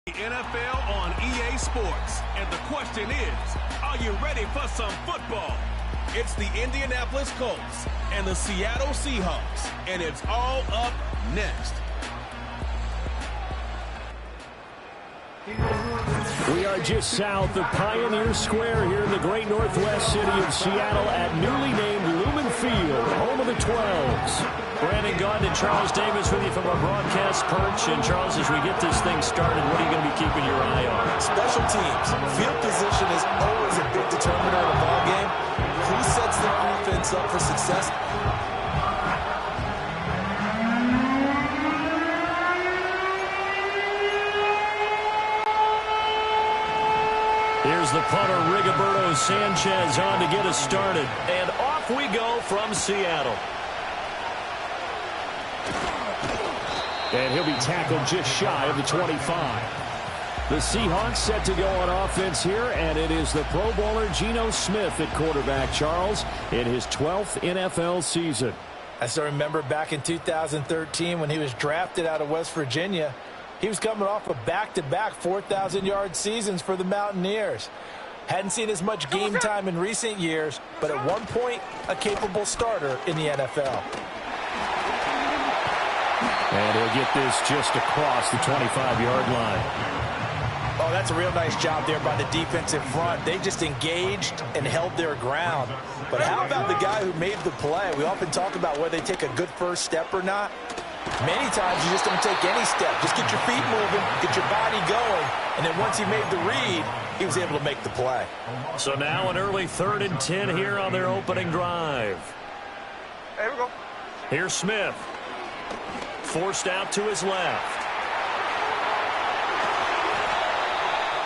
NFL on EA Sports. And the question is, are you ready for some football? It's the Indianapolis Colts and the Seattle Seahawks, and it's all up next. We are just south of Pioneer Square here in the great northwest city of Seattle at newly named Lumen Field, home of the 12s. Brandon Gaudin and Charles Davis with you from our broadcast perch. And Charles, as we get this thing started, what are you going to be keeping your eye on? Special teams. Field position is always a big determiner of a ball game. Who sets their offense up for success? Here's the punter, Rigoberto Sanchez, on to get us started. And off we go from Seattle. And he'll be tackled just shy of the 25. The Seahawks set to go on offense here, and it is the Pro Bowler Geno Smith at quarterback, Charles, in his 12th NFL season. I still remember back in 2013 when he was drafted out of West Virginia. He was coming off of back-to-back 4,000-yard seasons for the Mountaineers. Hadn't seen as much game time in recent years, but at one point, a capable starter in the NFL. And he'll get this just across the 25-yard line. Oh, that's a real nice job there by the defensive front. They just engaged and held their ground. But how about the guy who made the play? We often talk about whether they take a good first step or not. Many times you just don't take any step. Just get your feet moving, get your body going, and then once he made the read, he was able to make the play. So now an early 3rd and 10 here on their opening drive. Here we go. Here's Smith. Forced out to his left.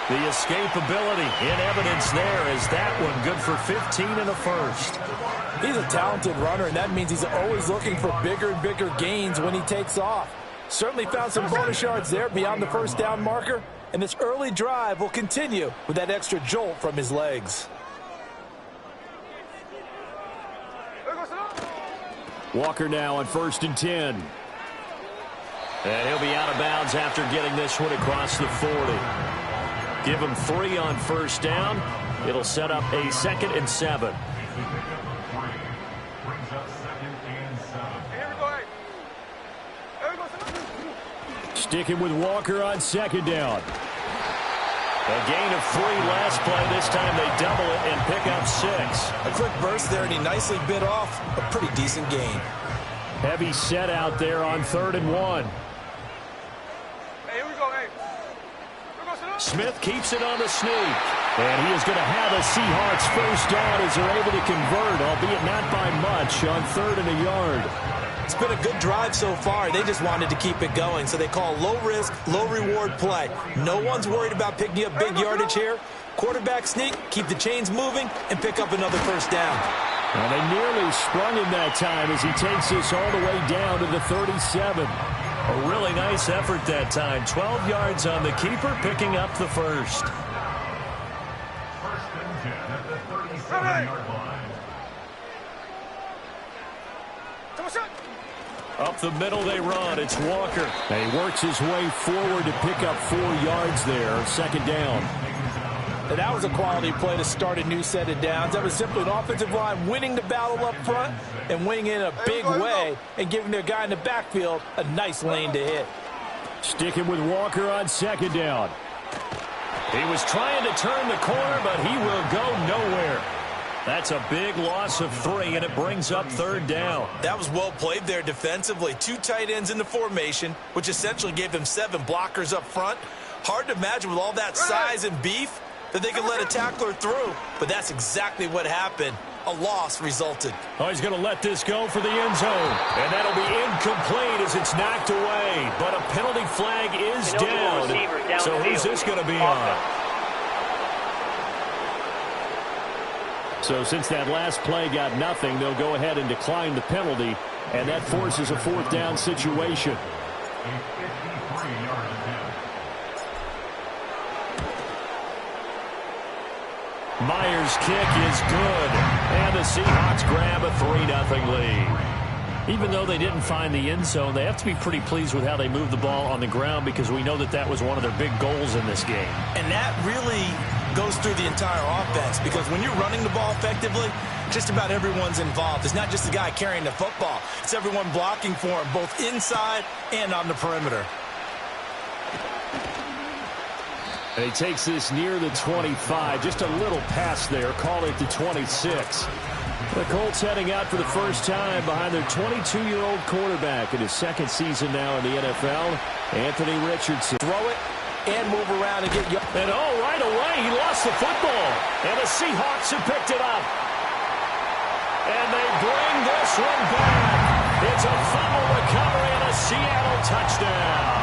The escapability in evidence there as that one good for 15 and a first. He's a talented runner, and that means he's always looking for bigger and bigger gains when he takes off. Certainly found some bonus yards there beyond the first down marker, and this early drive will continue with that extra jolt from his legs. Walker now on 1st and 10. And he'll be out of bounds after getting this one across the 40. Give him 3 on first down. It'll set up a 2nd and 7. Sticking with Walker on 2nd down. A gain of 3 last play. This time they double it and pick up 6. A quick burst there, and he nicely bit off a pretty decent gain. Heavy set out there on 3rd and 1. Hey, here we go, hey. Smith keeps it on the sneak. And he is going to have a Seahawks first down as they're able to convert, albeit not by much, on 3rd and a yard. It's been a good drive so far. They just wanted to keep it going, so they call low-risk, low-reward play. No one's worried about picking up big yardage here. Quarterback sneak, keep the chains moving, and pick up another first down. Well, they nearly sprung him that time as he takes this all the way down to the 37. A really nice effort that time. 12 yards on the keeper, picking up the first. First and 10 at the 37-yard line. Up the middle they run. It's Walker. And he works his way forward to pick up 4 yards there. 2nd down. And that was a quality play to start a new set of downs. That was simply an offensive line winning the battle up front and winning in a big way and giving their guy in the backfield a nice lane to hit. Sticking with Walker on 2nd down. He was trying to turn the corner, but he will go nowhere. That's a big loss of 3, and it brings up 3rd down. That was well played there defensively. 2 tight ends in the formation, which essentially gave them 7 blockers up front. Hard to imagine with all that size and beef that they could let a tackler through, but that's exactly what happened. A loss resulted. Oh, he's going to let this go for the end zone. And that'll be incomplete as it's knocked away. But a penalty flag is down. So who's this going to be on? So since that last play got nothing, they'll go ahead and decline the penalty. And that forces a 4th down situation. Myers' kick is good. And the Seahawks grab a 3-0 lead. Even though they didn't find the end zone, they have to be pretty pleased with how they moved the ball on the ground because we know that that was one of their big goals in this game. And that really goes through the entire offense because when you're running the ball effectively, just about everyone's involved. It's not just the guy carrying the football. It's everyone blocking for him, both inside and on the perimeter. And he takes this near the 25. Just a little pass there. Call it the 26. The Colts heading out for the first time behind their 22-year-old quarterback in his second season now in the NFL, Anthony Richardson. Throw it and move around and get you. And right away, he lost the football. And the Seahawks have picked it up. And they bring this one back. It's a fumble recovery and a Seattle touchdown.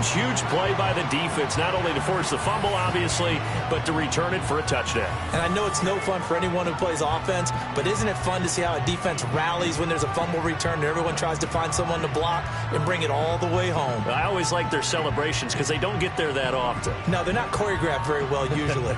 Huge play by the defense, not only to force the fumble, obviously, but to return it for a touchdown. And I know it's no fun for anyone who plays offense, but isn't it fun to see how a defense rallies when there's a fumble return and everyone tries to find someone to block and bring it all the way home? I always like their celebrations because they don't get there that often. No, they're not choreographed very well usually.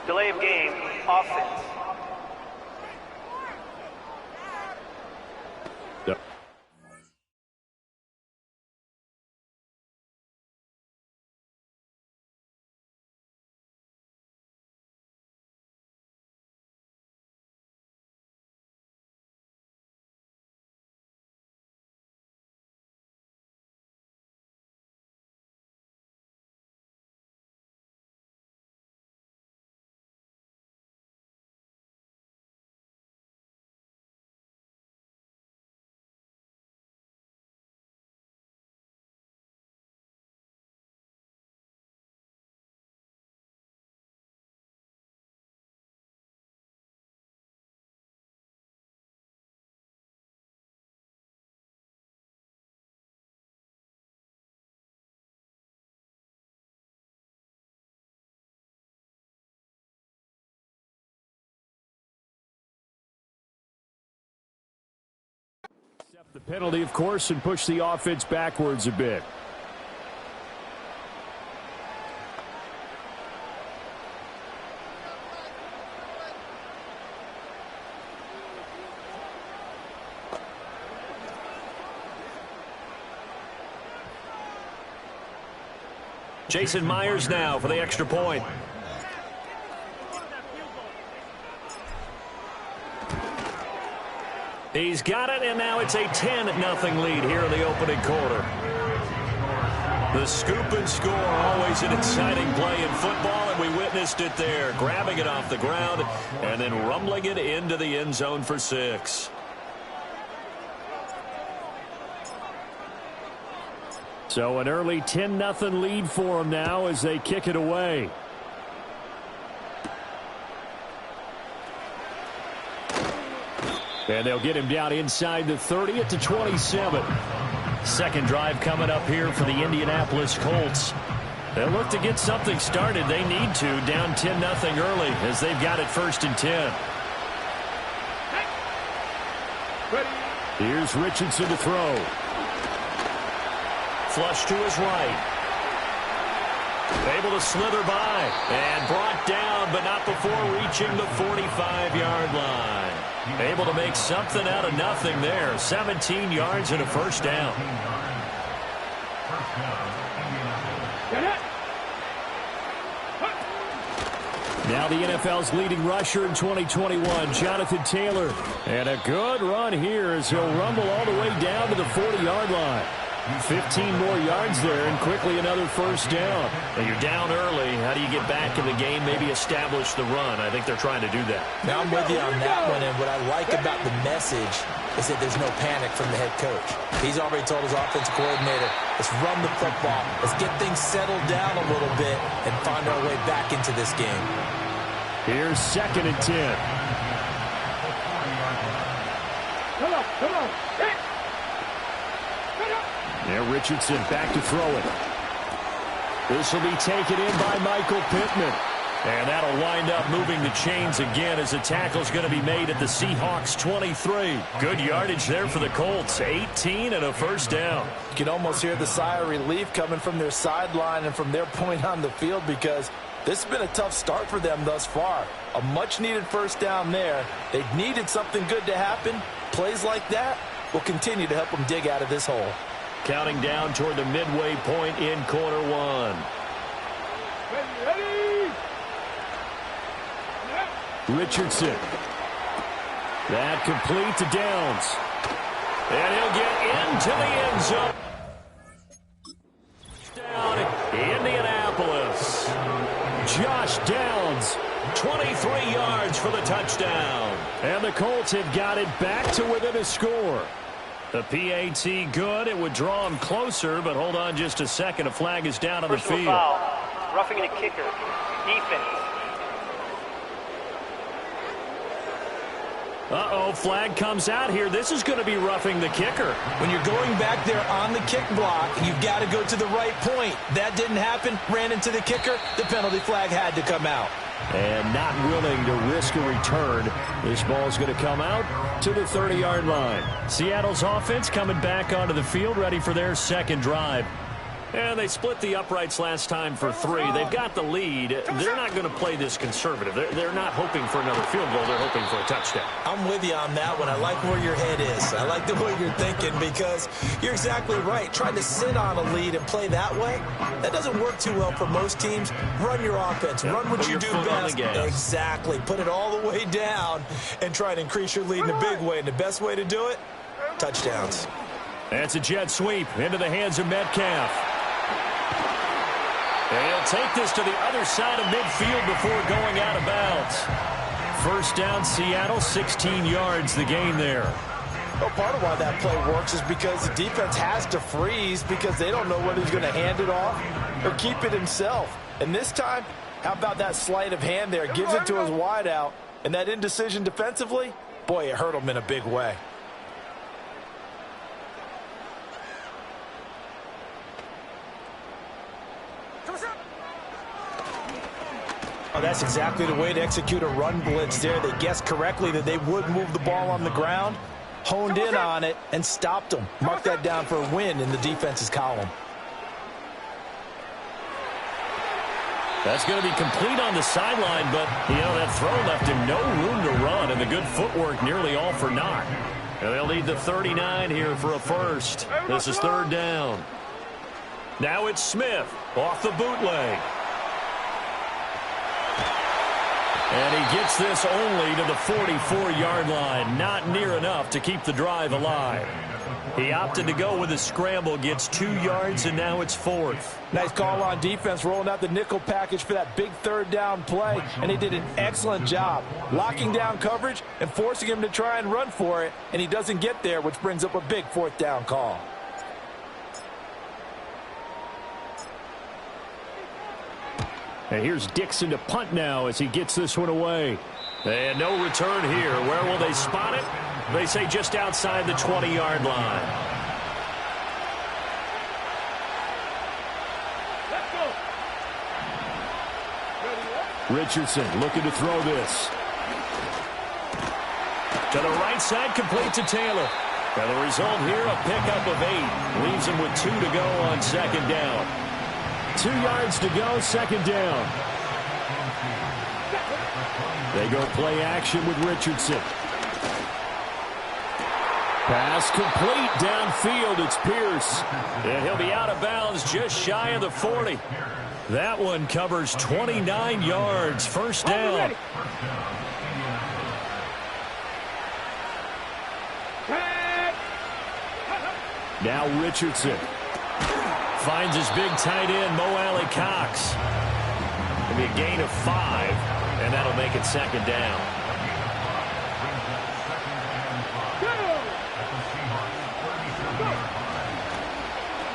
Delay of game, offense. Yep. The penalty, of course, and push the offense backwards a bit. Jason Myers now for the extra point. He's got it, and now it's a 10-0 lead here in the opening quarter. The scoop and score, always an exciting play in football, and we witnessed it there, grabbing it off the ground and then rumbling it into the end zone for 6. So an early 10-0 lead for them now as they kick it away. And they'll get him down inside the 30 at the 27. Second drive coming up here for the Indianapolis Colts. They'll look to get something started. They need to, down 10-0 early as they've got it 1st and 10. Here's Richardson to throw. Flush to his right. Able to slither by and brought down, but not before reaching the 45-yard line. Able to make something out of nothing there. 17 yards and a first down. Now the NFL's leading rusher in 2021, Jonathan Taylor. And a good run here as he'll rumble all the way down to the 40-yard line. 15 more yards there and quickly another first down. And you're down early. How do you get back in the game, maybe establish the run? I think they're trying to do that. Now I'm with you on that one, and what I like about the message is that there's no panic from the head coach. He's already told his offensive coordinator, let's run the football, let's get things settled down a little bit and find our way back into this game. Here's 2nd and 10. Come on. Hey. Now Richardson back to throw it. This will be taken in by Michael Pittman. And that'll wind up moving the chains again as the tackle's going to be made at the Seahawks 23. Good yardage there for the Colts. 18 and a first down. You can almost hear the sigh of relief coming from their sideline and from their point on the field because this has been a tough start for them thus far. A much-needed first down there. They needed something good to happen. Plays like that will continue to help them dig out of this hole. Counting down toward the midway point in quarter one. Ready. Richardson. That complete to Downs. And he'll get into the end zone. Down Indianapolis. Josh Downs, 23 yards for the touchdown. And the Colts have got it back to within a score. The PAT good. It would draw him closer, but hold on just a second. A flag is down on the field. Foul. Roughing the kicker. Defense. Uh-oh, flag comes out here. This is going to be roughing the kicker. When you're going back there on the kick block, you've got to go to the right point. That didn't happen. Ran into the kicker. The penalty flag had to come out. And not willing to risk a return. This ball's going to come out to the 30-yard line. Seattle's offense coming back onto the field, ready for their second drive. And they split the uprights last time for 3. They've got the lead. They're not going to play this conservative. They're not hoping for another field goal. They're hoping for a touchdown. I'm with you on that one. I like where your head is. I like the way you're thinking because you're exactly right. Trying to sit on a lead and play that way, that doesn't work too well for most teams. Run your offense. Run what you do best. Exactly. Put it all the way down and try to increase your lead in a big way. And the best way to do it, touchdowns. That's a jet sweep into the hands of Metcalf. And he'll take this to the other side of midfield before going out of bounds. First down, Seattle, 16 yards the gain there. Well, part of why that play works is because the defense has to freeze because they don't know whether he's going to hand it off or keep it himself. And this time, how about that sleight of hand there? Gives it to his wideout. And that indecision defensively, boy, it hurt him in a big way. Oh, that's exactly the way to execute a run blitz there. They guessed correctly that they would move the ball on the ground, honed in on it, and stopped them. Mark that down for a win in the defense's column. That's going to be complete on the sideline, but, you know, that throw left him no room to run, and the good footwork nearly all for naught. And they'll need the 39 here for a first. This is third down. Now it's Smith off the bootleg. And he gets this only to the 44-yard line. Not near enough to keep the drive alive. He opted to go with a scramble, gets 2 yards, and now it's fourth. Nice call on defense, rolling out the nickel package for that big third down play, and he did an excellent job locking down coverage and forcing him to try and run for it, and he doesn't get there, which brings up a big fourth down call. And here's Dixon to punt now as he gets this one away. And no return here. Where will they spot it? They say just outside the 20-yard line. Richardson looking to throw this. To the right side, complete to Taylor. And the result here, a pickup of 8. Leaves him with 2 to go on second down. 2 yards to go, second down. They go play action with Richardson. Pass complete downfield. It's Pierce. And he'll be out of bounds just shy of the 40. That one covers 29 yards. First down. Now Richardson finds his big tight end, Mo Alley Cox. It'll be a gain of 5, and that'll make it second down.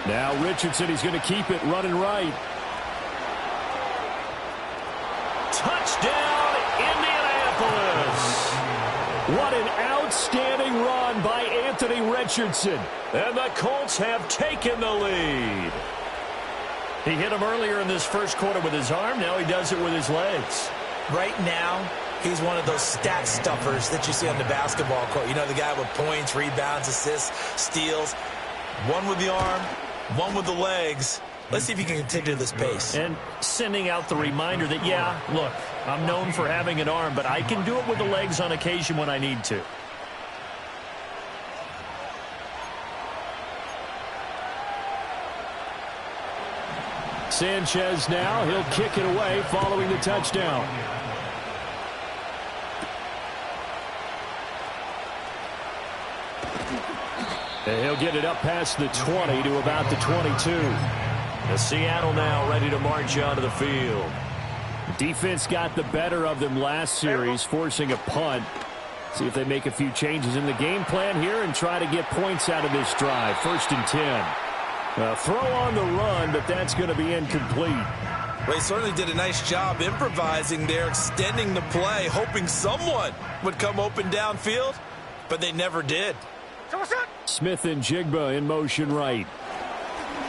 Now Richardson, he's going to keep it running right. Touchdown, Indianapolis. What an outstanding run by Anthony Richardson. And the Colts have taken the lead. He hit him earlier in this first quarter with his arm. Now he does it with his legs. Right now, he's one of those stat stuffers that you see on the basketball court. You know, the guy with points, rebounds, assists, steals. One with the arm, one with the legs. Let's see if he can continue this pace. And sending out the reminder that, yeah, look, I'm known for having an arm, but I can do it with the legs on occasion when I need to. Sanchez now, he'll kick it away following the touchdown. And he'll get it up past the 20 to about the 22. The Seattle now ready to march onto the field. Defense got the better of them last series, forcing a punt. See if they make a few changes in the game plan here and try to get points out of this drive. 1st and 10. Throw on the run, but that's going to be incomplete. Well, they certainly did a nice job improvising there, extending the play, hoping someone would come open downfield, but they never did. Smith and Jigba in motion right.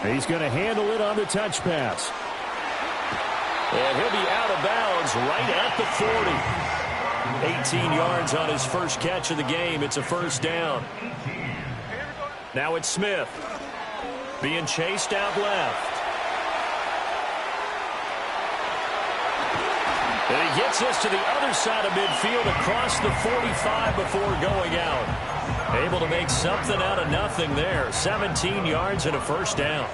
He's going to handle it on the touch pass. And he'll be out of bounds right at the 40. 18 yards on his first catch of the game. It's a first down. Now it's Smith being chased out left. And he gets us to the other side of midfield across the 45 before going out. Able to make something out of nothing there. 17 yards and a first down.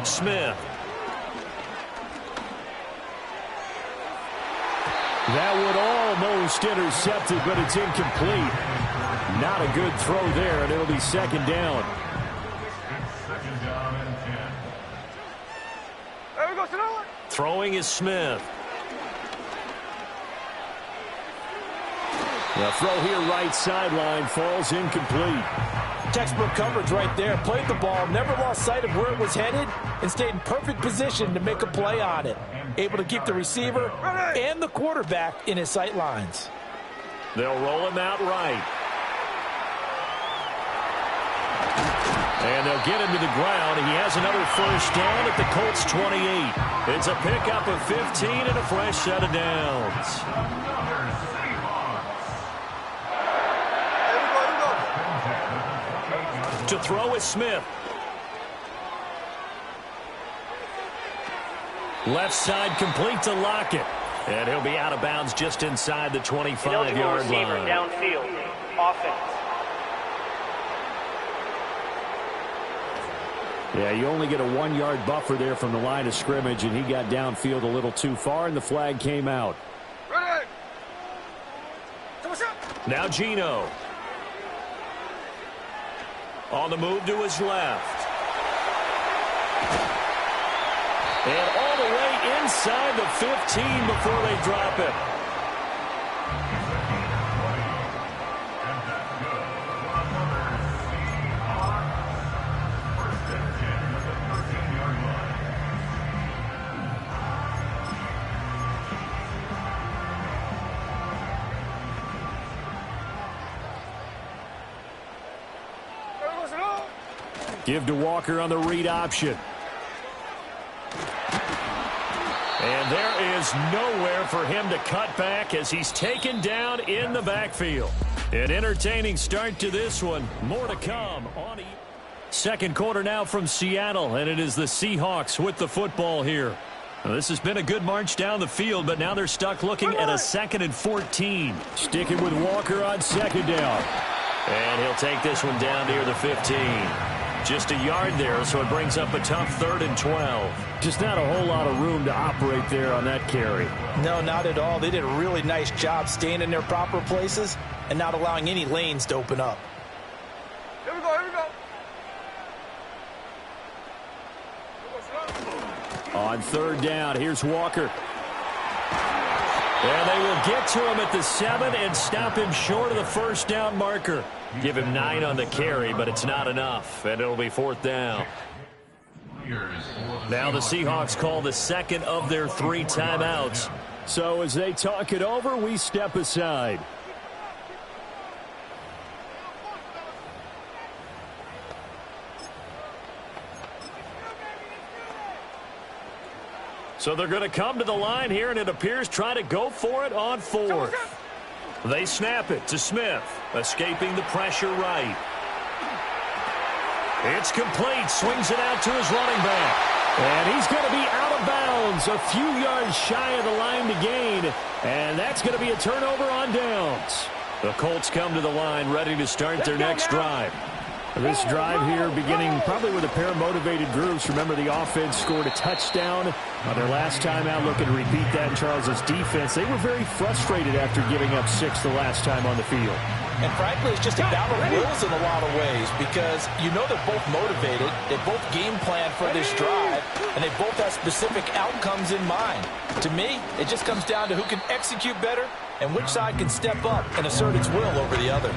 Smith. That would almost intercept it, but it's incomplete. Not a good throw there, and it'll be second down. Throwing is Smith. The throw here right sideline falls incomplete. Textbook coverage right there. Played the ball, never lost sight of where it was headed, and stayed in perfect position to make a play on it. Able to keep the receiver and the quarterback in his sight lines. They'll roll him out right. And they'll get him to the ground. He has another first down at the Colts 28. It's a pickup of 15 and a fresh set of downs. To throw is Smith. Left side complete to Lockett. And he'll be out of bounds just inside the 25-yard line. Downfield. Offense. Yeah, you only get a 1-yard buffer there from the line of scrimmage, and he got downfield a little too far, and the flag came out. Ready. Now Geno. On the move to his left. And all the way inside the 15 before they drop it. Give to Walker on the read option. And there is nowhere for him to cut back as he's taken down in the backfield. An entertaining start to this one. More to come on second quarter now from Seattle, and it is the Seahawks with the football here. Now, this has been a good march down the field, but now they're stuck looking at a 2nd and 14. Sticking with Walker on second down. And he'll take this one down near the 15. Just a yard there, so it brings up a tough 3rd and 12. Just not a whole lot of room to operate there on that carry. No, not at all. They did a really nice job staying in their proper places and not allowing any lanes to open up. On third down, here's Walker. And they will get to him at the 7 and stop him short of the first down marker. Give him 9 on the carry, but it's not enough, and it'll be fourth down. Now the Seahawks call the second of their 3 timeouts. So as they talk it over, we step aside. So they're going to come to the line here, and it appears try to go for it on 4th. They snap it to Smith, escaping the pressure right. It's complete, swings it out to his running back. And he's going to be out of bounds, a few yards shy of the line to gain. And that's going to be a turnover on downs. The Colts come to the line, ready to start their next drive. This drive here beginning probably with a pair of motivated groups. Remember, the offense scored a touchdown on their last time out. Looking to repeat that in Charles's defense. They were very frustrated after giving up 6 the last time on the field. And frankly, it's just a battle of wills in a lot of ways because you know they're both motivated. They both game plan for this drive, and they both have specific outcomes in mind. To me, it just comes down to who can execute better and which side can step up and assert its will over the other.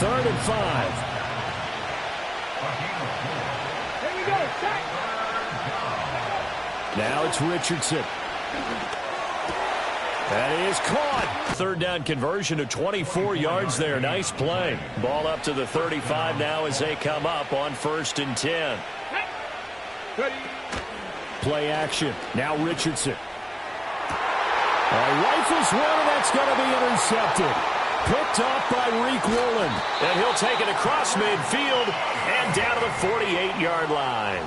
3rd and 5. Now it's Richardson. That is caught. 3rd down conversion of 24 yards there. Nice play. Ball up to the 35 now as they come up on 1st and 10. Play action. Now Richardson. Rifles one, and that's going to be intercepted. Picked off by Reek Woolen. And he'll take it across midfield and down to the 48-yard line.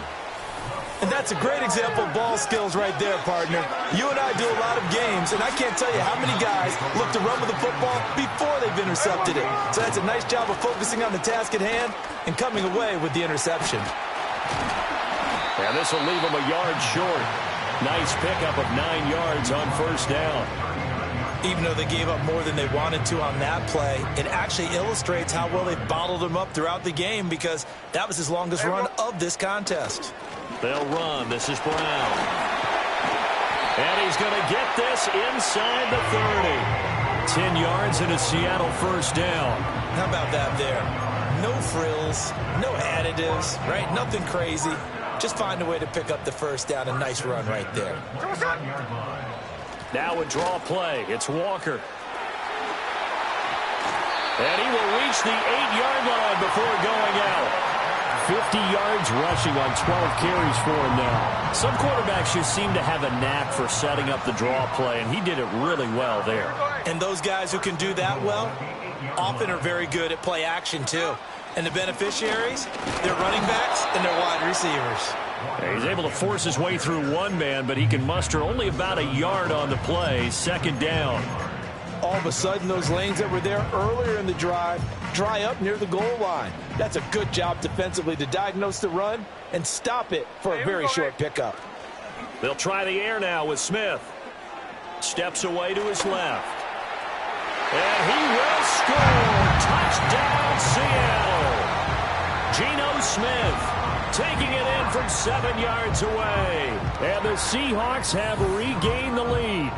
And that's a great example of ball skills right there, partner. You and I do a lot of games, and I can't tell you how many guys look to run with the football before they've intercepted it. So that's a nice job of focusing on the task at hand and coming away with the interception. And this will leave them a yard short. Nice pickup of 9 yards on 1st down. Even though they gave up more than they wanted to on that play, it actually illustrates how well they bottled him up throughout the game because that was his longest run of this contest. They'll run. This is Brown. And he's going to get this inside the 30. 10 yards and a Seattle first down. How about that there? No frills, no additives, right? Nothing crazy. Just find a way to pick up the first down. A nice run right there. Now a draw play. It's Walker. And he will reach the 8-yard line before going out. 50 yards rushing on 12 carries for him now. Some quarterbacks just seem to have a knack for setting up the draw play, and he did it really well there. And those guys who can do that well often are very good at play action too. And the beneficiaries, they're running backs and they're wide receivers. Yeah, he's able to force his way through one man, but he can muster only about a yard on the play. 2nd down. All of a sudden, those lanes that were there earlier in the drive dry up near the goal line. That's a good job defensively to diagnose the run and stop it for a very short pickup. They'll try the air now with Smith. Steps away to his left. And he will score. Touchdown, Seattle. Geno Smith taking it in from 7 yards away. And the Seahawks have regained the lead.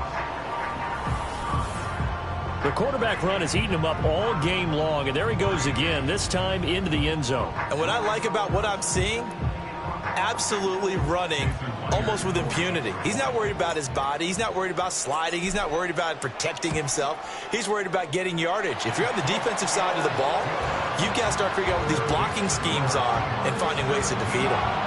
The quarterback run has eaten him up all game long, and there he goes again, this time into the end zone. And what I like about what I'm seeing, absolutely running almost with impunity. He's not worried about his body. He's not worried about sliding. He's not worried about protecting himself. He's worried about getting yardage. If you're on the defensive side of the ball, you've got to start figuring out what these blocking schemes are and finding ways to defeat them.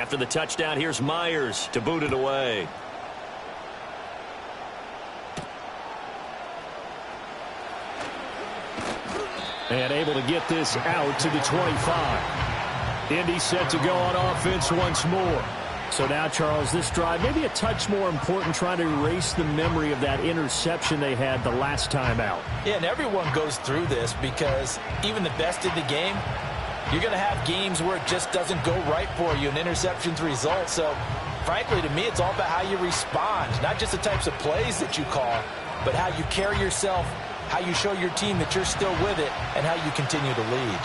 After the touchdown, here's Myers to boot it away. And able to get this out to the 25. Indy set to go on offense once more. So now, Charles, this drive maybe a touch more important, trying to erase the memory of that interception they had the last time out. Yeah, and everyone goes through this because even the best in the game, you're going to have games where it just doesn't go right for you, and interceptions result. So, frankly, to me, it's all about how you respond, not just the types of plays that you call, but how you carry yourself, how you show your team that you're still with it, and how you continue to lead.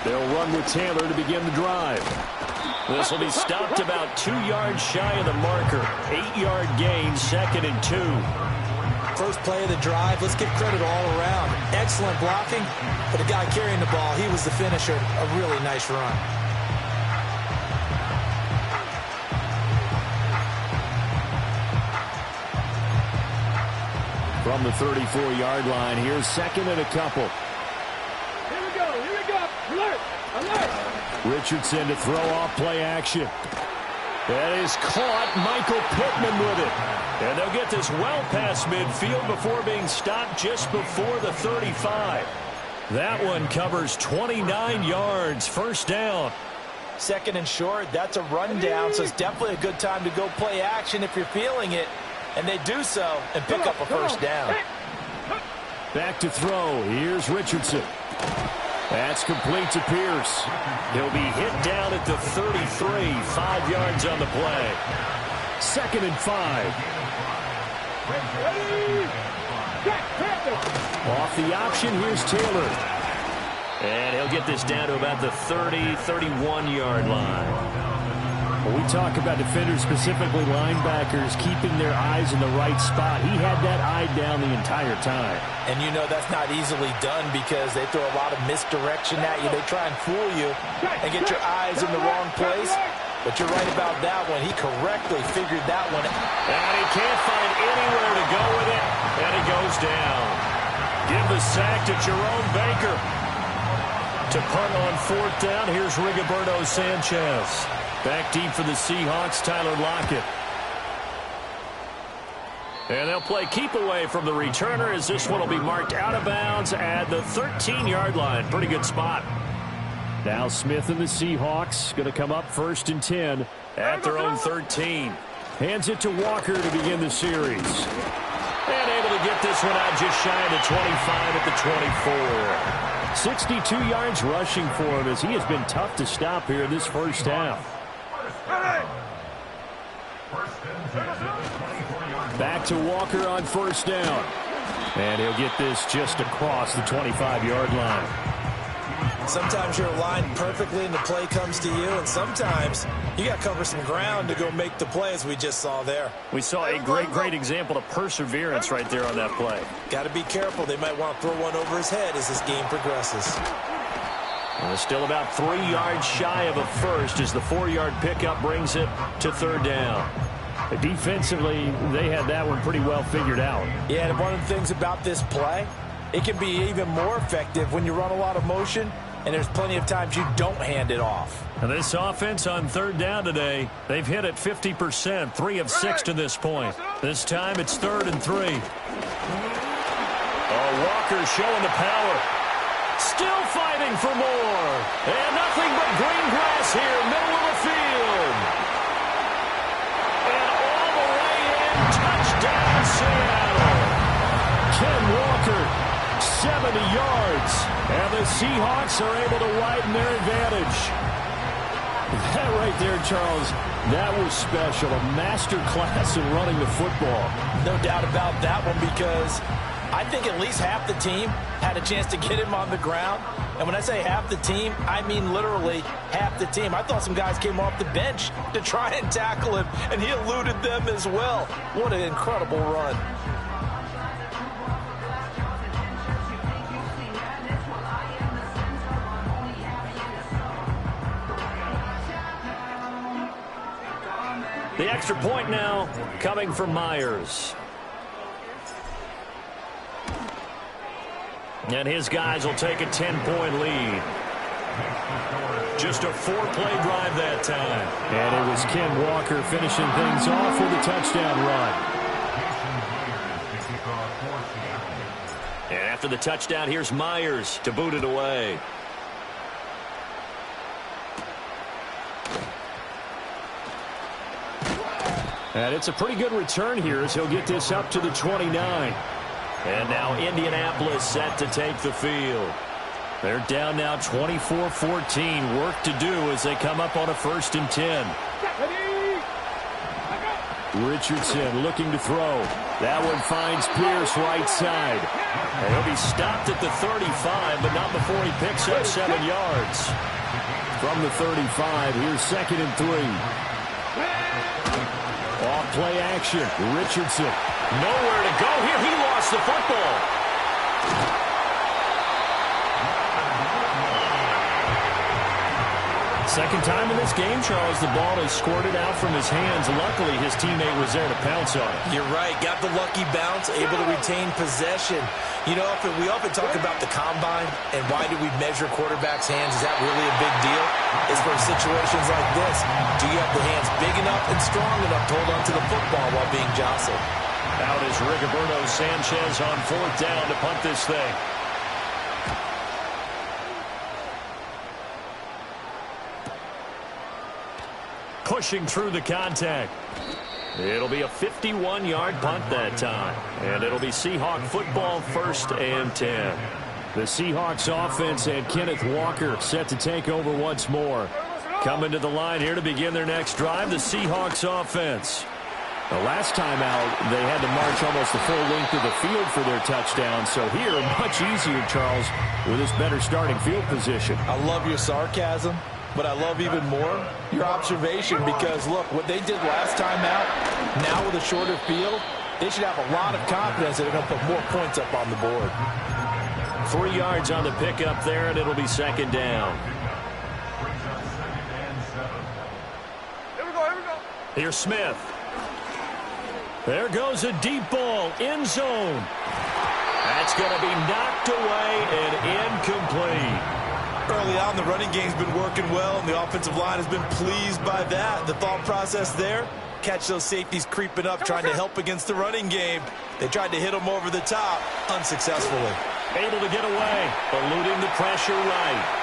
They'll run with Taylor to begin the drive. This will be stopped about 2 yards shy of the marker. 8-yard gain, 2nd and 2. First play of the drive, let's give credit all around. Excellent blocking, but the guy carrying the ball, he was the finisher. A really nice run. From the 34-yard line, here's 2nd and a couple. Here we go. Alert. Richardson to throw off play action. That is caught. Michael Pittman with it. And they'll get this well past midfield before being stopped just before the 35. That one covers 29 yards. First down. 2nd and short, that's a rundown, so it's definitely a good time to go play action if you're feeling it. And they do so and pick up a first down. Back to throw. Here's Richardson. That's complete to Pierce. He'll be hit down at the 33. 5 yards on the play. 2nd and 5. Off the option, here's Taylor. And he'll get this down to about the 30, 31-yard line. When we talk about defenders, specifically linebackers, keeping their eyes in the right spot, he had that eye down the entire time. And you know that's not easily done because they throw a lot of misdirection at you. They try and fool you and get your eyes in the wrong place. But you're right about that one. He correctly figured that one out. And he can't find anywhere to go with it. And he goes down. Give the sack to Jerome Baker. To punt on 4th down, here's Rigoberto Sanchez. Back deep for the Seahawks, Tyler Lockett. And they'll play keep away from the returner as this one will be marked out of bounds at the 13-yard line. Pretty good spot. Now Smith and the Seahawks going to come up 1st and 10 at their own 13. Hands it to Walker to begin the series. And able to get this one out just shy of the 25 at the 24. 62 yards rushing for him as he has been tough to stop here in this first half. Back to Walker on 1st down. And he'll get this just across the 25-yard line. Sometimes you're aligned perfectly and the play comes to you, and sometimes you got to cover some ground to go make the play, as we just saw there. We saw a great example of perseverance right there on that play. Got to be careful. They might want to throw one over his head as this game progresses. Well, still about 3 yards shy of a first as the 4-yard pickup brings it to 3rd down. Defensively, they had that one pretty well figured out. Yeah, and one of the things about this play, it can be even more effective when you run a lot of motion, and there's plenty of times you don't hand it off. And this offense on 3rd down today, they've hit it 50%, 3 of 6 to this point. This time it's 3rd and 3. Walker showing the power. Still fighting for more. And nothing but green grass here, middle of the field. And all the way in, touchdown Seattle. Ken Walker, 70 yards. And the Seahawks are able to widen their advantage. That right there, Charles, that was special. A master class in running the football. No doubt about that one, because I think at least half the team had a chance to get him on the ground. And when I say half the team, I mean literally half the team. I thought some guys came off the bench to try and tackle him, and he eluded them as well. What an incredible run. The extra point now coming from Myers. And his guys will take a 10-point lead. Just a 4-play drive that time. And it was Ken Walker finishing things off with a touchdown run. And after the touchdown, here's Myers to boot it away. And it's a pretty good return here as he'll get this up to the 29. And now Indianapolis set to take the field. They're down now 24-14. Work to do as they come up on a 1st and 10. Richardson looking to throw. That one finds Pierce right side. And he'll be stopped at the 35, but not before he picks up 7 yards. From the 35, here's 2nd and 3. Off play action. Richardson. Nowhere to go here. He lost the football. Second time in this game, Charles, the ball is squirted out from his hands. Luckily, his teammate was there to pounce on it. You're right. Got the lucky bounce, able to retain possession. You know, we often talk about the combine and why do we measure quarterbacks' hands. Is that really a big deal? It's for situations like this. Do you have the hands big enough and strong enough to hold on to the football while being jostled? Out is Rigoberto Sanchez on 4th down to punt this thing. Pushing through the contact. It'll be a 51-yard punt that time. And it'll be Seahawk football, 1st and 10. The Seahawks offense and Kenneth Walker set to take over once more. Coming to the line here to begin their next drive, the Seahawks offense. The last time out, they had to march almost the full length of the field for their touchdown. So here, much easier, Charles, with this better starting field position. I love your sarcasm, but I love even more your observation because, look, what they did last time out, now with a shorter field, they should have a lot of confidence that they're going to put more points up on the board. 3 yards on the pickup there, and it'll be 2nd down. Here we go. Here's Smith. There goes a deep ball, end zone. That's going to be knocked away and incomplete. Early on, the running game's been working well, and the offensive line has been pleased by that. The thought process there, catch those safeties creeping up, trying to help against the running game. They tried to hit them over the top, unsuccessfully. Able to get away, eluding the pressure right.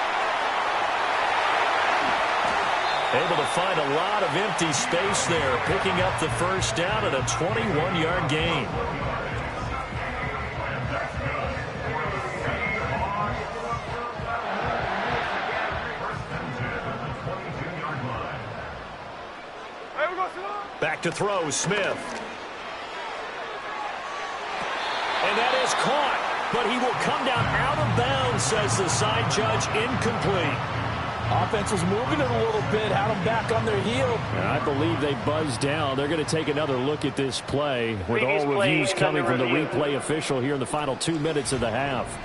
Able to find a lot of empty space there, picking up the 1st down at a 21-yard gain. Back to throw, Smith. And that is caught, but he will come down out of bounds, says the side judge, incomplete. Offense was moving it a little bit, had them back on their heel. And I believe they buzzed down. They're going to take another look at this play with Previous all reviews play coming from the review. replay official here in the final 2 minutes of the half.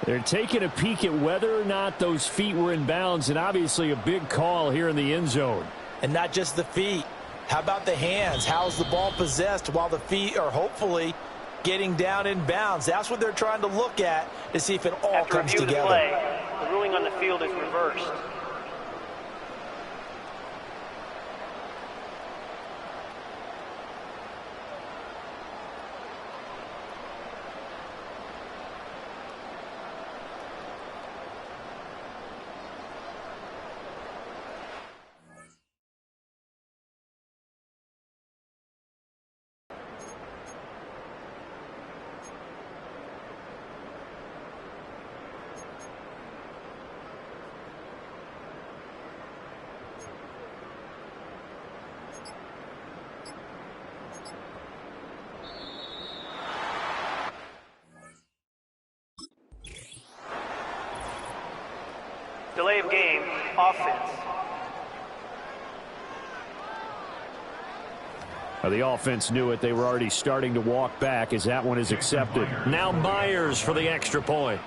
They're taking a peek at whether or not those feet were in bounds, and obviously a big call here in the end zone. And not just the feet. How about the hands? How's the ball possessed while the feet are hopefully getting down in bounds? That's what they're trying to look at to see if it all After comes review of the together. play, the ruling on the field is reversed. Delay of game, offense. The offense knew it. They were already starting to walk back as that one is accepted. Now Myers for the extra point.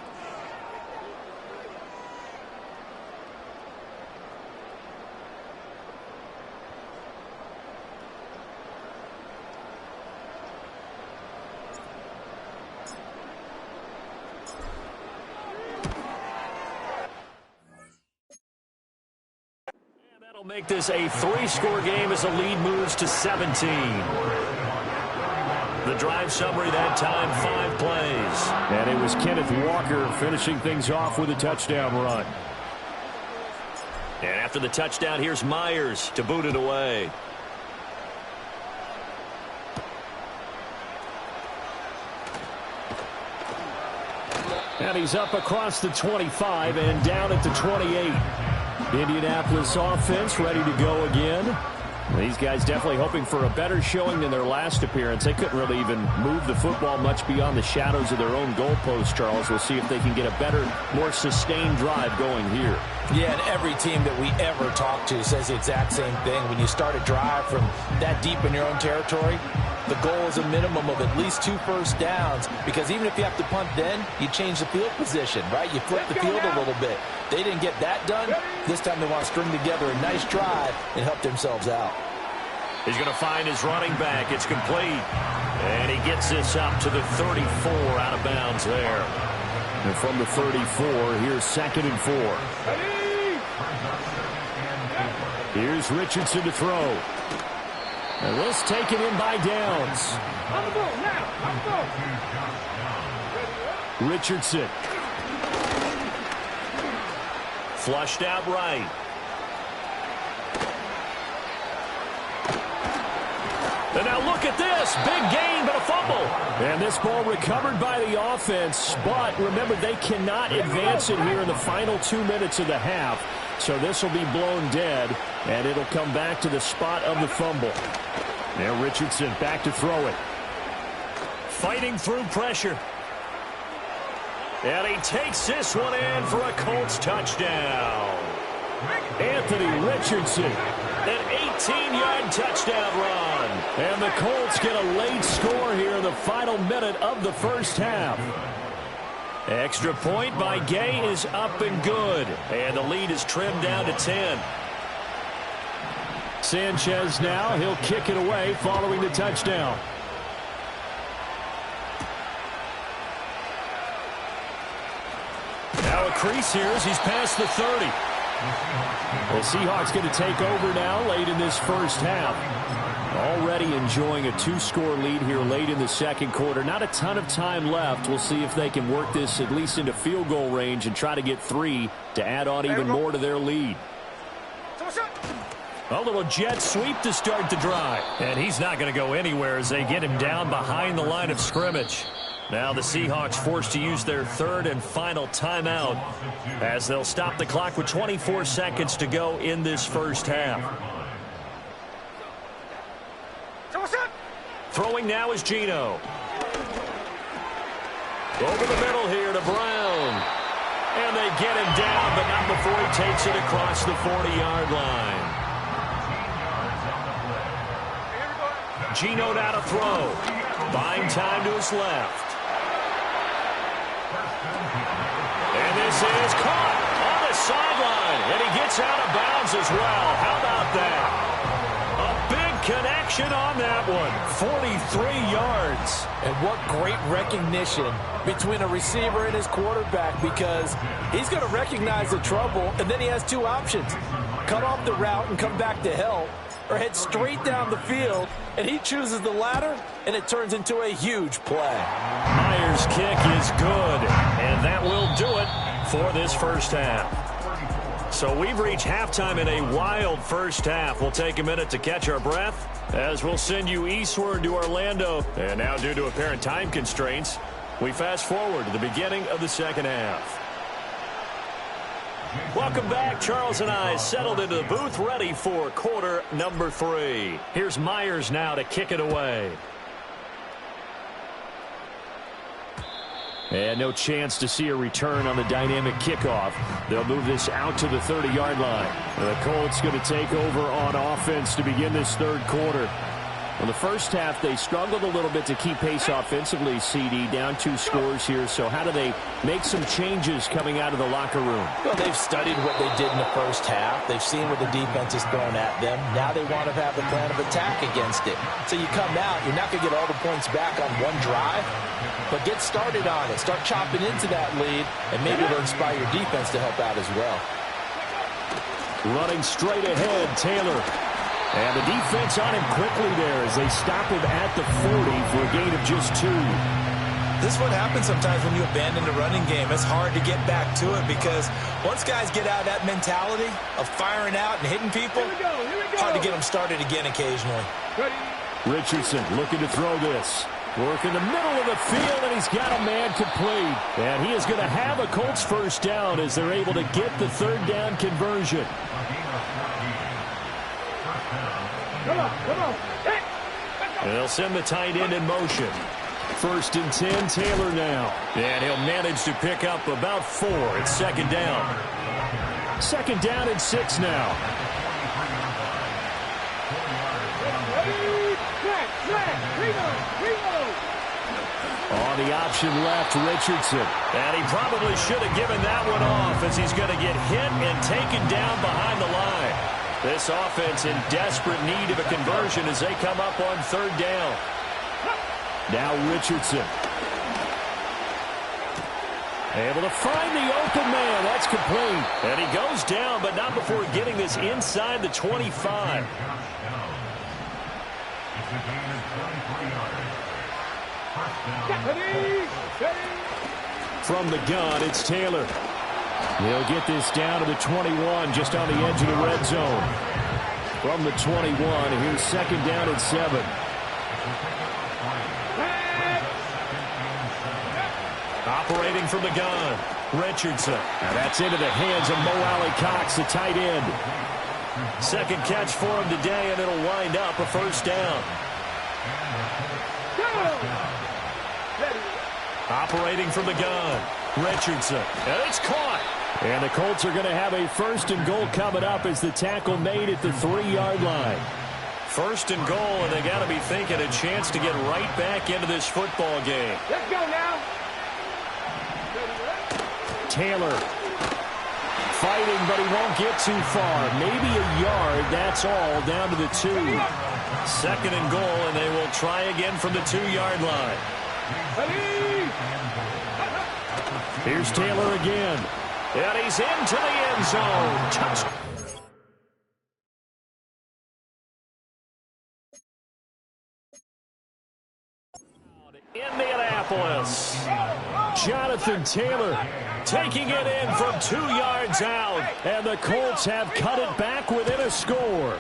Make this a 3-score game as the lead moves to 17. The drive summary that time, 5 plays. And it was Kenneth Walker finishing things off with a touchdown run. And after the touchdown, here's Myers to boot it away. And he's up across the 25 and down at the 28. Indianapolis offense ready to go again. These guys definitely hoping for a better showing than their last appearance. They couldn't really even move the football much beyond the shadows of their own goalpost, Charles. We'll see if they can get a better, more sustained drive going here. Yeah, and every team that we ever talk to says the exact same thing. When you start a drive from that deep in your own territory, the goal is a minimum of at least 2 first downs, because even if you have to punt then, you change the field position, right? You flip the field a little bit. They didn't get that done. This time they want to string together a nice drive and help themselves out. He's going to find his running back. It's complete. And he gets this up to the 34 out of bounds there. And from the 34, here's 2nd and 4. Here's Richardson to throw. And this taken in by Downs. On the ball now. On the ball. Richardson. Flushed out right. And now look at this. Big gain, but a fumble. And this ball recovered by the offense. But remember, they cannot advance it here in the final 2 minutes of the half. So this will be blown dead, and it'll come back to the spot of the fumble. Now Richardson back to throw it. Fighting through pressure. And he takes this one in for a Colts touchdown. Anthony Richardson. An 18-yard touchdown run. And the Colts get a late score here in the final minute of the first half. Extra point by Gay is up and good. And the lead is trimmed down to 10. Sanchez now, he'll kick it away following the touchdown. Now a crease here as he's past the 30. The Seahawks going to take over now late in this first half. Already enjoying a 2-score lead here late in the second quarter. Not a ton of time left. We'll see if they can work this at least into field goal range and try to get 3 to add on even more to their lead. A little jet sweep to start the drive. And he's not going to go anywhere as they get him down behind the line of scrimmage. Now the Seahawks forced to use their 3rd and final timeout as they'll stop the clock with 24 seconds to go in this first half. Throwing now is Geno. Over the middle here to Brown. And they get him down, but not before he takes it across the 40-yard line. Geno now to throw. Buying time to his left. And this is caught on the sideline. And he gets out of bounds as well. How about that? A big connection on that one. 43 yards. And what great recognition between a receiver and his quarterback, because he's going to recognize the trouble, and then he has 2 options. Cut off the route and come back to help, or head straight down the field, and he chooses the latter, and it turns into a huge play. Myers' kick is good, and that will do it for this first half. So we've reached halftime in a wild first half. We'll take a minute to catch our breath as we'll send you eastward to Orlando. And now, due to apparent time constraints, we fast forward to the beginning of the second half. Welcome back. Charles and I settled into the booth, ready for quarter number 3. Here's Myers now to kick it away. And no chance to see a return on the dynamic kickoff. They'll move this out to the 30-yard line. The Colts going to take over on offense to begin this third quarter. In the first half, they struggled a little bit to keep pace offensively, CD, down 2 scores here. So how do they make some changes coming out of the locker room? Well, they've studied what they did in the first half. They've seen what the defense is throwing at them. Now they want to have the plan of attack against it. So you come out, you're not going to get all the points back on one drive, but get started on it. Start chopping into that lead, and maybe it'll inspire your defense to help out as well. Running straight ahead, Taylor. And the defense on him quickly there as they stop him at the 40 for a gain of just 2. This is what happens sometimes when you abandon the running game. It's hard to get back to it because once guys get out of that mentality of firing out and hitting people, hard to get them started again occasionally. Richardson looking to throw this. Work in the middle of the field, and he's got a man complete. And he is going to have a Colts first down as they're able to get the third down conversion. Come on. Hey. They'll send the tight end in motion. 1st and 10, Taylor now. And he'll manage to pick up about 4. It's 2nd down. 2nd down and 6 now. On the option left, Richardson. And he probably should have given that one off as he's going to get hit and taken down behind the line. This offense in desperate need of a conversion as they come up on 3rd down. Now Richardson. Able to find the open man. That's complete. And he goes down, but not before getting this inside the 25. From the gun, it's Taylor. He'll get this down to the 21, just on the edge of the red zone. From the 21, here's 2nd down and 7. Operating from the gun, Richardson. Now that's into the hands of Mo Alley-Cox, the tight end. 2nd catch for him today, and it'll wind up a 1st down. Operating from the gun, Richardson. And it's caught. And the Colts are going to have a 1st and goal coming up as the tackle made at the 3-yard line. 1st and goal, and they got to be thinking a chance to get right back into this football game. Let's go now. Taylor fighting, but he won't get too far. Maybe a yard, that's all, down to the 2. 2nd and goal, and they will try again from the 2-yard line. Here's Taylor again. And he's into the end zone. Touch. Indianapolis. Jonathan Taylor taking it in from 2 yards out. And the Colts have cut it back within a score.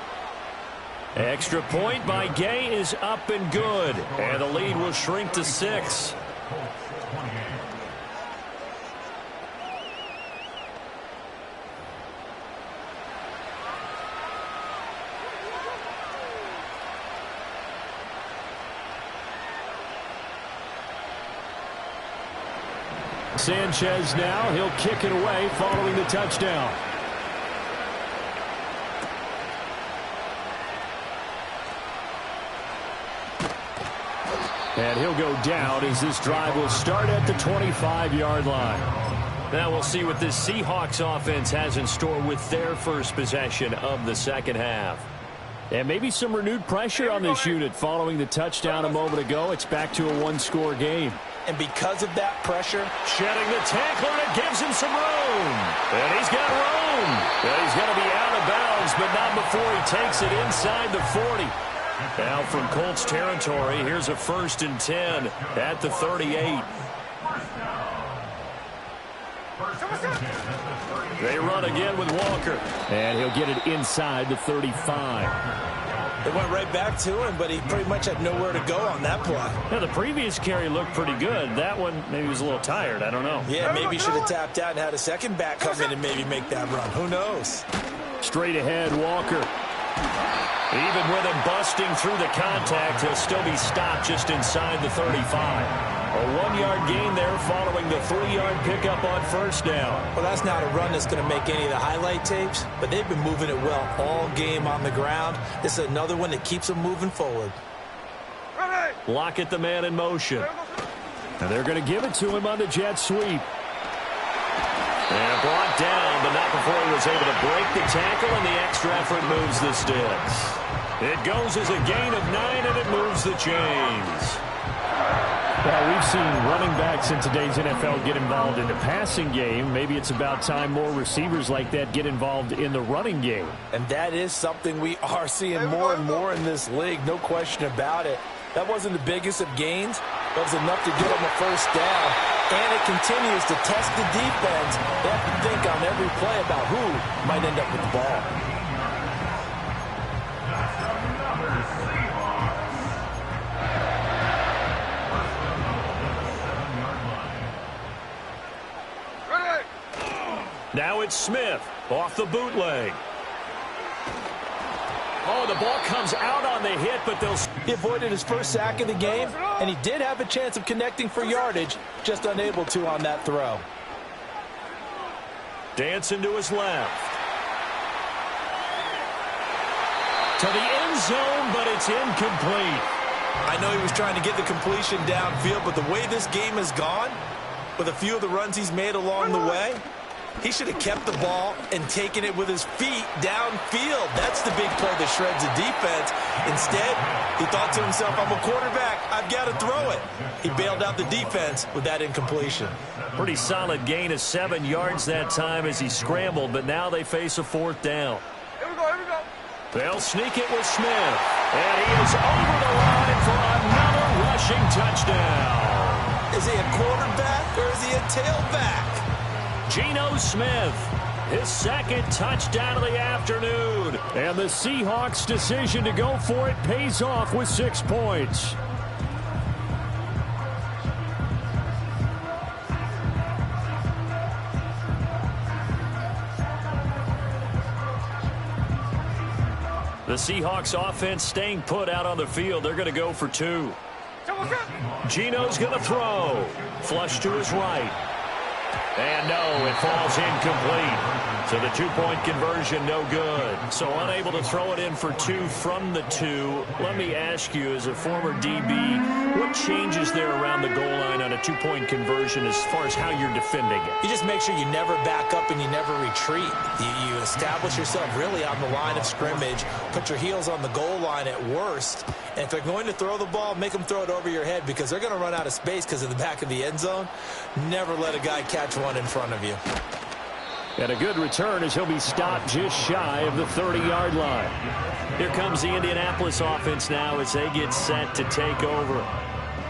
Extra point by Gay is up and good. And the lead will shrink to 6. Sanchez now, he'll kick it away following the touchdown. And he'll go down as this drive will start at the 25-yard line. Now we'll see what this Seahawks offense has in store with their first possession of the 2nd half. And maybe some renewed pressure on this unit following the touchdown a moment ago. It's back to a 1-score game. And because of that pressure, shedding the tackler, and it gives him some room. And he's got room. And he's going to be out of bounds, but not before he takes it inside the 40. Now from Colts territory, here's a 1st and 10 at the 38. They run again with Walker. And he'll get it inside the 35. They went right back to him, but he pretty much had nowhere to go on that play. Now, the previous carry looked pretty good. That one, maybe he was a little tired. I don't know. Yeah, maybe he should have tapped out and had a second back come in and maybe make that run. Who knows? Straight ahead, Walker. Even with him busting through the contact, he'll still be stopped just inside the 35. A 1-yard gain there following the 3-yard pickup on 1st down. Well, that's not a run that's going to make any of the highlight tapes, but they've been moving it well all game on the ground. This is another one that keeps them moving forward. Lockett, the man in motion. And they're going to give it to him on the jet sweep. And brought down, but not before he was able to break the tackle, and the extra effort moves the sticks. It goes as a gain of 9, and it moves the chains. Well, we've seen running backs in today's NFL get involved in the passing game. Maybe it's about time more receivers like that get involved in the running game. And that is something we are seeing more and more in this league, no question about it. That wasn't the biggest of gains. That was enough to get them a first down. And it continues to test the defense. They have to think on every play about who might end up with the ball. Now it's Smith off the bootleg. Oh, the ball comes out on the hit, but they'll... He avoided his first sack of the game, and he did have a chance of connecting for yardage, just unable to on that throw. Dancing to his left. To the end zone, but it's incomplete. I know he was trying to get the completion downfield, but the way this game has gone, with a few of the runs he's made along the way, he should have kept the ball and taken it with his feet downfield. That's the big play that shreds the defense. Instead, he thought to himself, I'm a quarterback. I've got to throw it. He bailed out the defense with that incompletion. Pretty solid gain of 7 yards that time as he scrambled, but now they face a fourth down. Here we go, here we go. They'll sneak it with Smith. And he is over the line for another rushing touchdown. Is he a quarterback or is he a tailback? Geno Smith, his second touchdown of the afternoon. And the Seahawks' decision to go for it pays off with 6 points. The Seahawks offense staying put out on the field. They're going to go for 2. Geno's going to throw. Flush to his right. And no, it falls incomplete. So the 2-point conversion, no good. So unable to throw it in for 2 from the 2. Let me ask you, as a former DB, what changes there around the goal line on a 2-point conversion as far as how you're defending it? You just make sure you never back up and you never retreat. You establish yourself really on the line of scrimmage, put your heels on the goal line at worst, and if they're going to throw the ball, make them throw it over your head because they're going to run out of space because of the back of the end zone. Never let a guy catch one in front of you. And a good return as he'll be stopped just shy of the 30-yard line. Here comes the Indianapolis offense now as they get set to take over.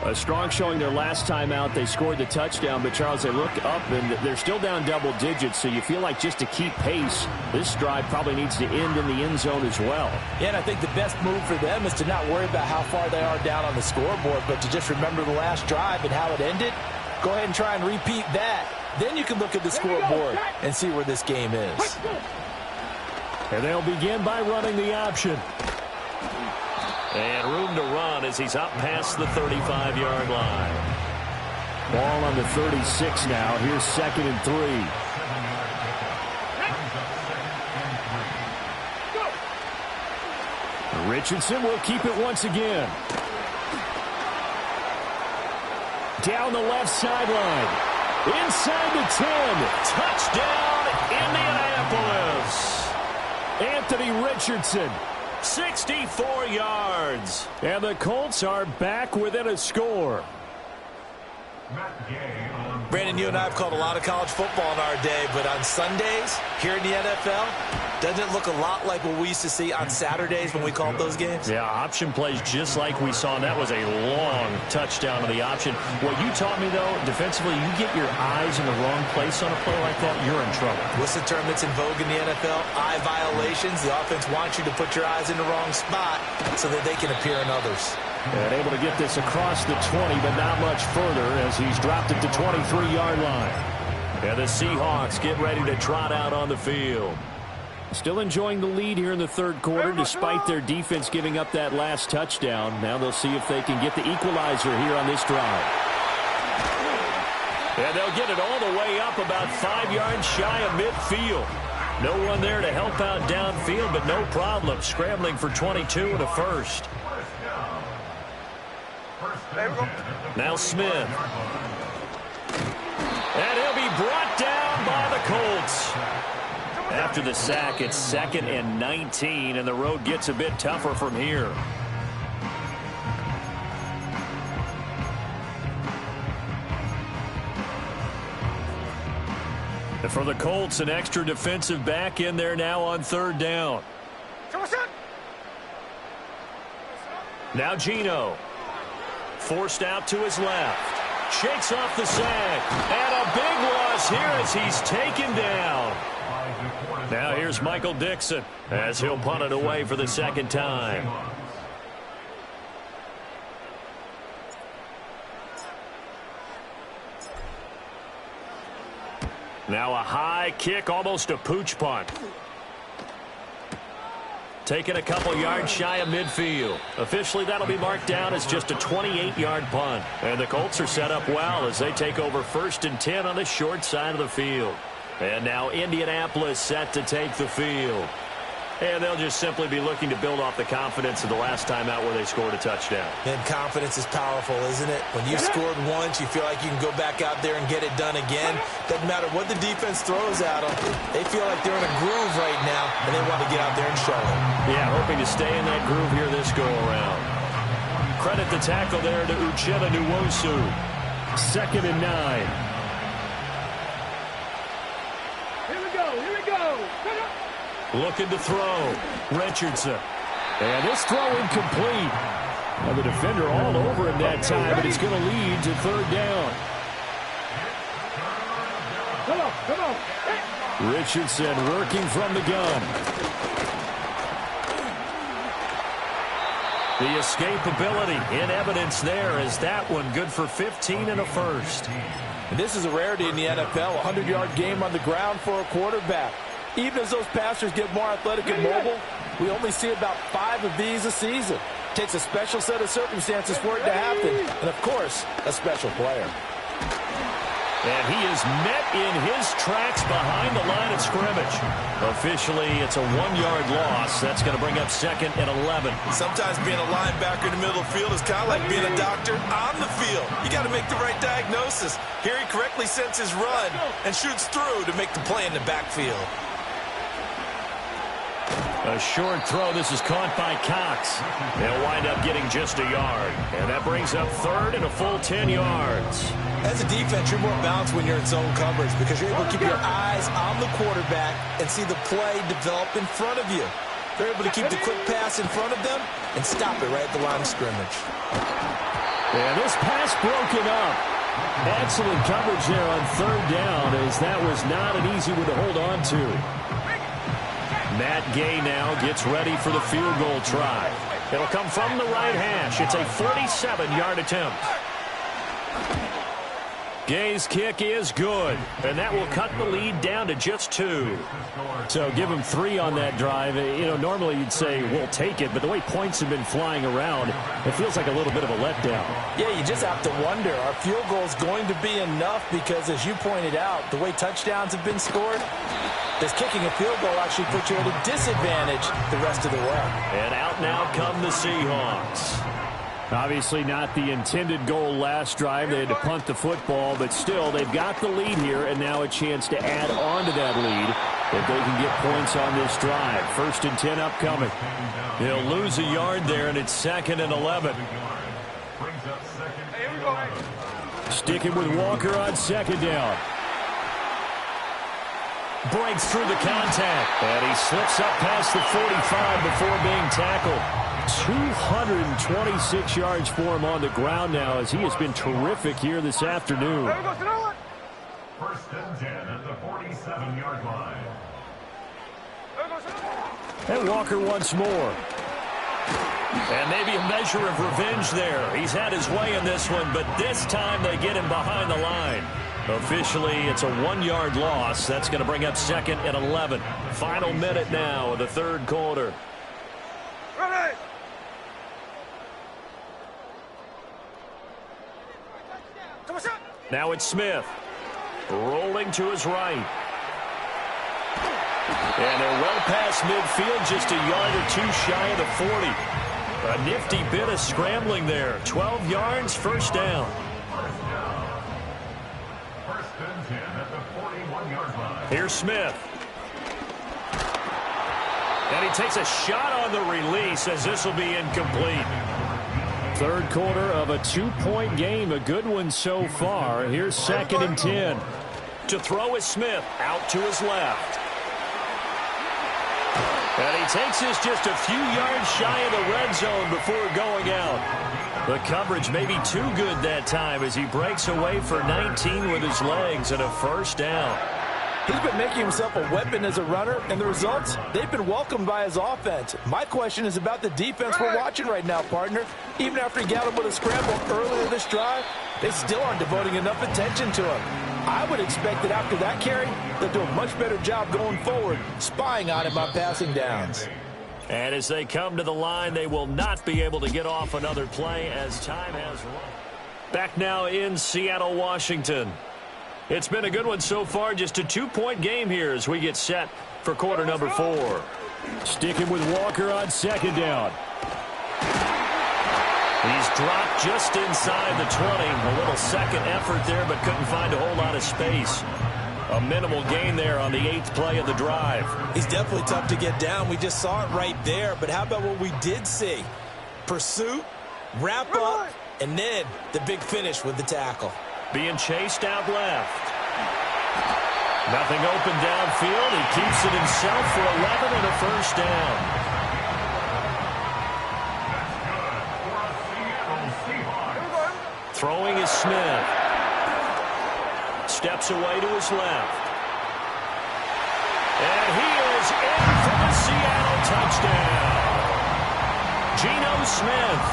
A strong showing their last time out. They scored the touchdown, but, Charles, they look up, and they're still down double digits, so you feel like just to keep pace, this drive probably needs to end in the end zone as well. Yeah, and I think the best move for them is to not worry about how far they are down on the scoreboard, but to just remember the last drive and how it ended. Go ahead and try and repeat that. Then you can look at the scoreboard and see where this game is. And they'll begin by running the option. And room to run as he's up past the 35-yard line. Ball on the 36 now. Here's 2nd and 3. Richardson will keep it once again. Down the left sideline. Inside the 10. Touchdown, Indianapolis. Anthony Richardson. 64 yards. And the Colts are back within a score. Brandon, you and I have called a lot of college football in our day, but on Sundays here in the NFL, doesn't it look a lot like what we used to see on Saturdays when we called those games? Yeah, option plays just like we saw. And that was a long touchdown of the option. What you taught me, though, defensively, you get your eyes in the wrong place on a play like that, you're in trouble. What's the term that's in vogue in the NFL? Eye violations. The offense wants you to put your eyes in the wrong spot so that they can appear in others. And able to get this across the 20, but not much further as he's dropped it to 23-yard line. And the Seahawks get ready to trot out on the field. Still enjoying the lead here in the third quarter despite their defense giving up that last touchdown. Now they'll see if they can get the equalizer here on this drive. And they'll get it all the way up about 5 yards shy of midfield. No one there to help out downfield, but no problem. Scrambling for 22 and a first. Now Smith. And he'll be brought down by the Colts. After the sack, it's 2nd and 19, and the road gets a bit tougher from here. For the Colts, an extra defensive back in there now on third down. Now Geno. Forced out to his left. Shakes off the sack. And a big loss here as he's taken down. Now here's Michael Dixon as he'll punt it away for the second time. Now a high kick, almost a pooch punt. Taking a couple yards shy of midfield. Officially, that'll be marked down as just a 28-yard punt. And the Colts are set up well as they take over 1st and 10 on the short side of the field. And now Indianapolis set to take the field. And they'll just simply be looking to build off the confidence of the last time out where they scored a touchdown. And confidence is powerful, isn't it? When you've scored once, you feel like you can go back out there and get it done again. Doesn't matter what the defense throws at them. They feel like they're in a groove right now, and they want to get out there and show it. Yeah, hoping to stay in that groove here this go-around. Credit the tackle there to Uchenna Nwosu. 2nd and 9. Looking to throw. Richardson. And this throw incomplete. And the defender all over him that time, but it's going to lead to 3rd down. Come on. Richardson working from the gun. The escapability in evidence there as that one good for 15 and a first. And this is a rarity in the NFL, a 100-yard game on the ground for a quarterback. Even as those passers get more athletic and mobile, we only see about 5 of these a season. It takes a special set of circumstances for it to happen, and, of course, a special player. And he is met in his tracks behind the line of scrimmage. Officially, it's a 1-yard loss. That's going to bring up 2nd and 11. Sometimes being a linebacker in the middle of the field is kind of like being a doctor on the field. You got to make the right diagnosis. Here he correctly sends his run and shoots through to make the play in the backfield. A short throw. This is caught by Cox. They'll wind up getting just a yard. And that brings up 3rd and a full 10 yards. As a defense, you're more balanced when you're in zone coverage because you're able to keep your eyes on the quarterback and see the play develop in front of you. They're able to keep the quick pass in front of them and stop it right at the line of scrimmage. And this pass broken up. Excellent coverage there on 3rd down as that was not an easy one to hold on to. Matt Gay now gets ready for the field goal try. It'll come from the right hash. It's a 47-yard attempt. Gay's kick is good, and that will cut the lead down to just 2. So give him 3 on that drive. You know, normally you'd say, we'll take it, but the way points have been flying around, it feels like a little bit of a letdown. Yeah, you just have to wonder, are field goals going to be enough? Because as you pointed out, the way touchdowns have been scored, does kicking a field goal actually put you at a disadvantage the rest of the way? And out now come the Seahawks. Obviously not the intended goal last drive. They had to punt the football, but still they've got the lead here and now a chance to add on to that lead if they can get points on this drive. 1st and 10 upcoming. They'll lose a yard there, and it's 2nd and 11. Sticking with Walker on 2nd down. Breaks through the contact, and he slips up past the 45 before being tackled. 226 yards for him on the ground now as he has been terrific here this afternoon. 1st and 10 at the 47-yard line. And Walker once more. And maybe a measure of revenge there. He's had his way in this one, but this time they get him behind the line. Officially, it's a 1-yard loss. That's going to bring up 2nd and 11. Final minute now of the 3rd quarter. Now it's Smith. Rolling to his right. And they're well past midfield, just a yard or 2 shy of the 40. A nifty bit of scrambling there. 12 yards, 1st down. 1st and 10 at the 41-yard line. Here's Smith. And he takes a shot on the release as this will be incomplete. 3rd quarter of a 2-point game. A good one so far. Here's 2nd and 10. To throw is Smith, out to his left. And he takes this just a few yards shy of the red zone before going out. The coverage may be too good that time as he breaks away for 19 with his legs and a first down. He's been making himself a weapon as a runner, and the results, they've been welcomed by his offense. My question is about the defense we're watching right now, partner. Even after he got him with a scramble earlier this drive, they still aren't devoting enough attention to him. I would expect that after that carry, they'll do a much better job going forward, spying on him on passing downs. And as they come to the line, they will not be able to get off another play as time has run. Back now in Seattle, Washington. It's been a good one so far, just a 2-point game here as we get set for quarter number 4. Sticking with Walker on second down. He's dropped just inside the 20. A little second effort there, but couldn't find a whole lot of space. A minimal gain there on the 8th play of the drive. He's definitely tough to get down. We just saw it right there. But how about what we did see? Pursuit, wrap up, and then the big finish with the tackle. Being chased out left. Nothing open downfield. He keeps it himself for 11 and a first down. Throwing is Smith. Steps away to his left. And he is in for the Seattle touchdown. Geno Smith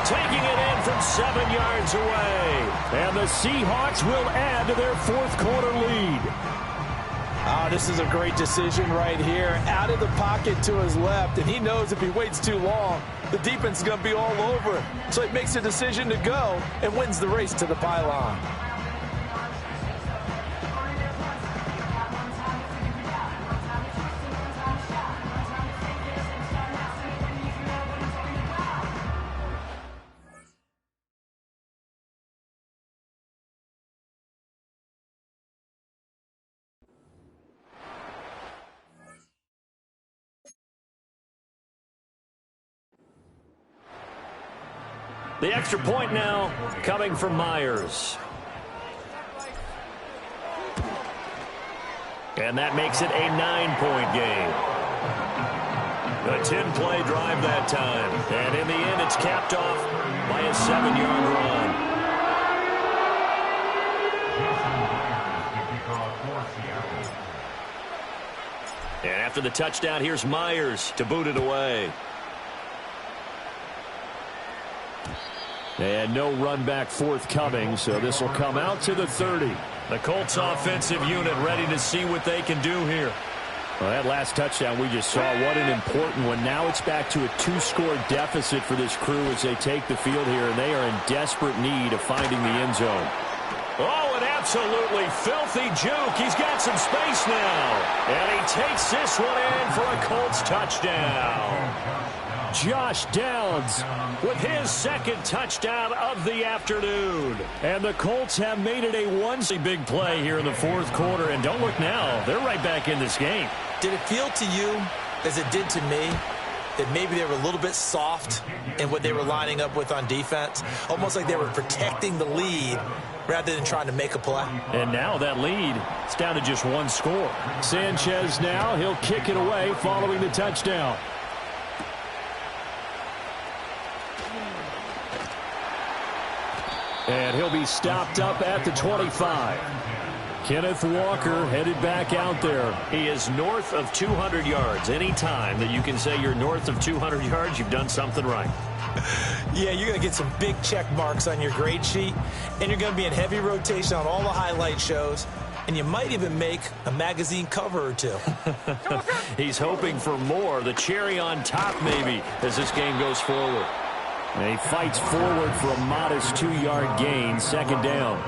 taking it in from 7 yards away. And the Seahawks will add to their fourth quarter lead. Oh, this is a great decision right here. Out of the pocket to his left, and he knows if he waits too long, the defense is going to be all over it. So he makes a decision to go and wins the race to the pylon. The extra point now coming from Myers. And that makes it a 9-point game. A 10-play drive that time. And in the end, it's capped off by a 7-yard run. And after the touchdown, here's Myers to boot it away. And no run back forthcoming, so this will come out to the 30. The Colts offensive unit ready to see what they can do here. Well, that last touchdown we just saw, what an important one. Now it's back to a 2-score deficit for this crew as they take the field here, and they are in desperate need of finding the end zone. Oh, an absolutely filthy juke. He's got some space now. And he takes this one in for a Colts touchdown. Josh Downs with his second touchdown of the afternoon. And the Colts have made it a big play here in the fourth quarter. And don't look now, they're right back in this game. Did it feel to you, as it did to me, that maybe they were a little bit soft in what they were lining up with on defense? Almost like they were protecting the lead rather than trying to make a play. And now that lead is down to just one score. Sanchez now, he'll kick it away following the touchdown. And he'll be stopped up at the 25. Kenneth Walker headed back out there. He is north of 200 yards. Any time that you can say you're north of 200 yards, you've done something right. Yeah, you're going to get some big check marks on your grade sheet, and you're going to be in heavy rotation on all the highlight shows, and you might even make a magazine cover or two. He's hoping for more, the cherry on top maybe, as this game goes forward. And he fights forward for a modest 2-yard gain, second down.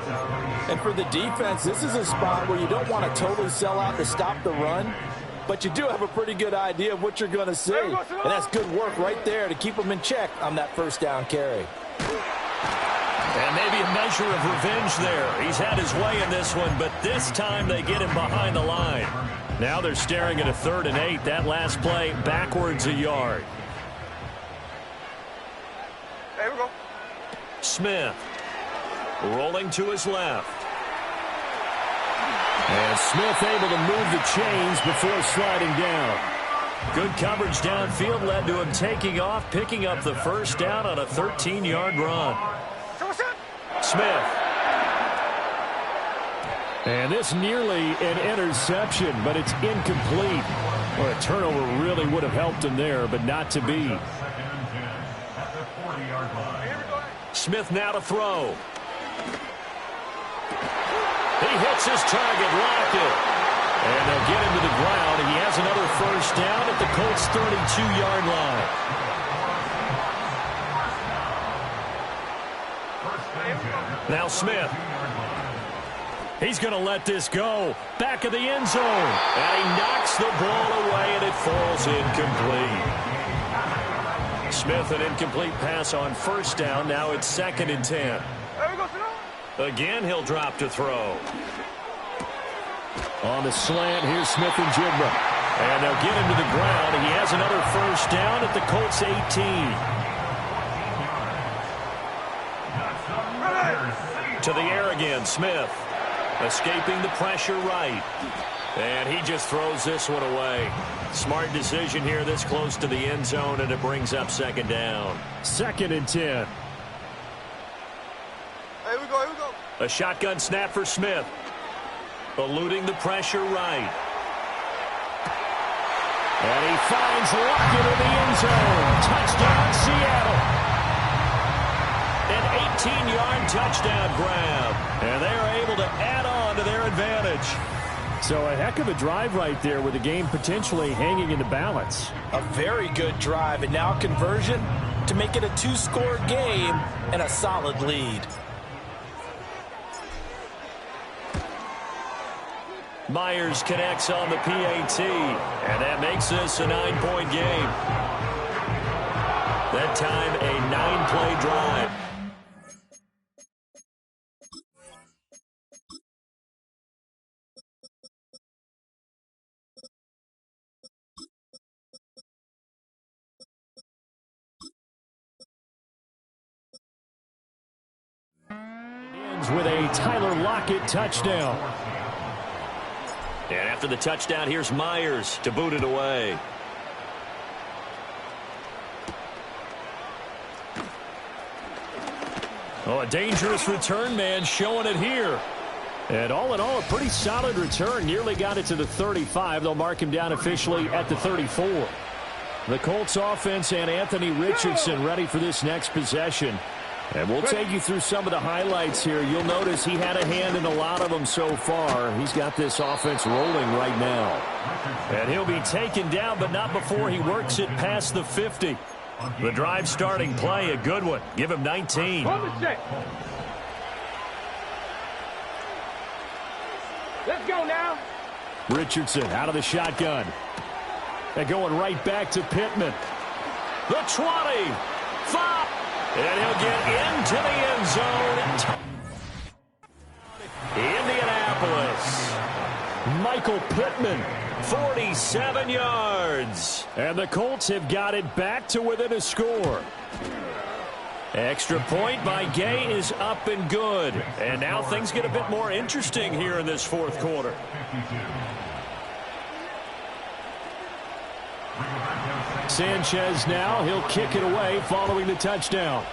And for the defense, this is a spot where you don't want to totally sell out to stop the run, but you do have a pretty good idea of what you're going to see. And that's good work right there to keep them in check on that first down carry. And maybe a measure of revenge there. He's had his way in this one, but this time they get him behind the line. Now they're staring at a 3rd and 8. That last play backwards a yard. There we go. Smith rolling to his left. And Smith able to move the chains before sliding down. Good coverage downfield led to him taking off, picking up the first down on a 13-yard run. Smith. And this nearly an interception, but it's incomplete. Well, a turnover really would have helped him there, but not to be. Smith now to throw. He hits his target, locked it. And they'll get him to the ground. He has another first down at the Colts' 32-yard line. Now Smith. He's going to let this go. Back of the end zone. And he knocks the ball away, and it falls incomplete. Smith, an incomplete pass on first down. Now it's 2nd and 10. Again, he'll drop to throw. On the slant, here's Smith and Jigba. And they'll get him to the ground. He has another first down at the Colts' 18. To the air again, Smith. Escaping the pressure right. And he just throws this one away. Smart decision here this close to the end zone, and it brings up 2nd down. 2nd and 10. Here we go. A shotgun snap for Smith. Eluding the pressure right. And he finds Lockett in the end zone. Touchdown, Seattle. An 18-yard touchdown grab. And they are able to add on to their advantage. So a heck of a drive right there with the game potentially hanging in the balance. A very good drive, and now conversion to make it a 2-score game and a solid lead. Myers connects on the PAT, and that makes this a 9-point game. That time, a 9-play drive. Ends with a Tyler Lockett touchdown. And after the touchdown, here's Myers to boot it away. Oh, a dangerous return man showing it here. And all in all, a pretty solid return. Nearly got it to the 35. They'll mark him down officially at the 34. The Colts offense and Anthony Richardson ready for this next possession. And we'll take you through some of the highlights here. You'll notice he had a hand in a lot of them so far. He's got this offense rolling right now. And he'll be taken down, but not before he works it past the 50. The drive starting play, a good one. Give him 19. Let's go now. Richardson out of the shotgun. They're going right back to Pittman. The 20. 5. And he'll get into the end zone. Indianapolis. Michael Pittman, 47 yards. And the Colts have got it back to within a score. Extra point by Gay is up and good. And now things get a bit more interesting here in this fourth quarter. Sanchez now, he'll kick it away following the touchdown.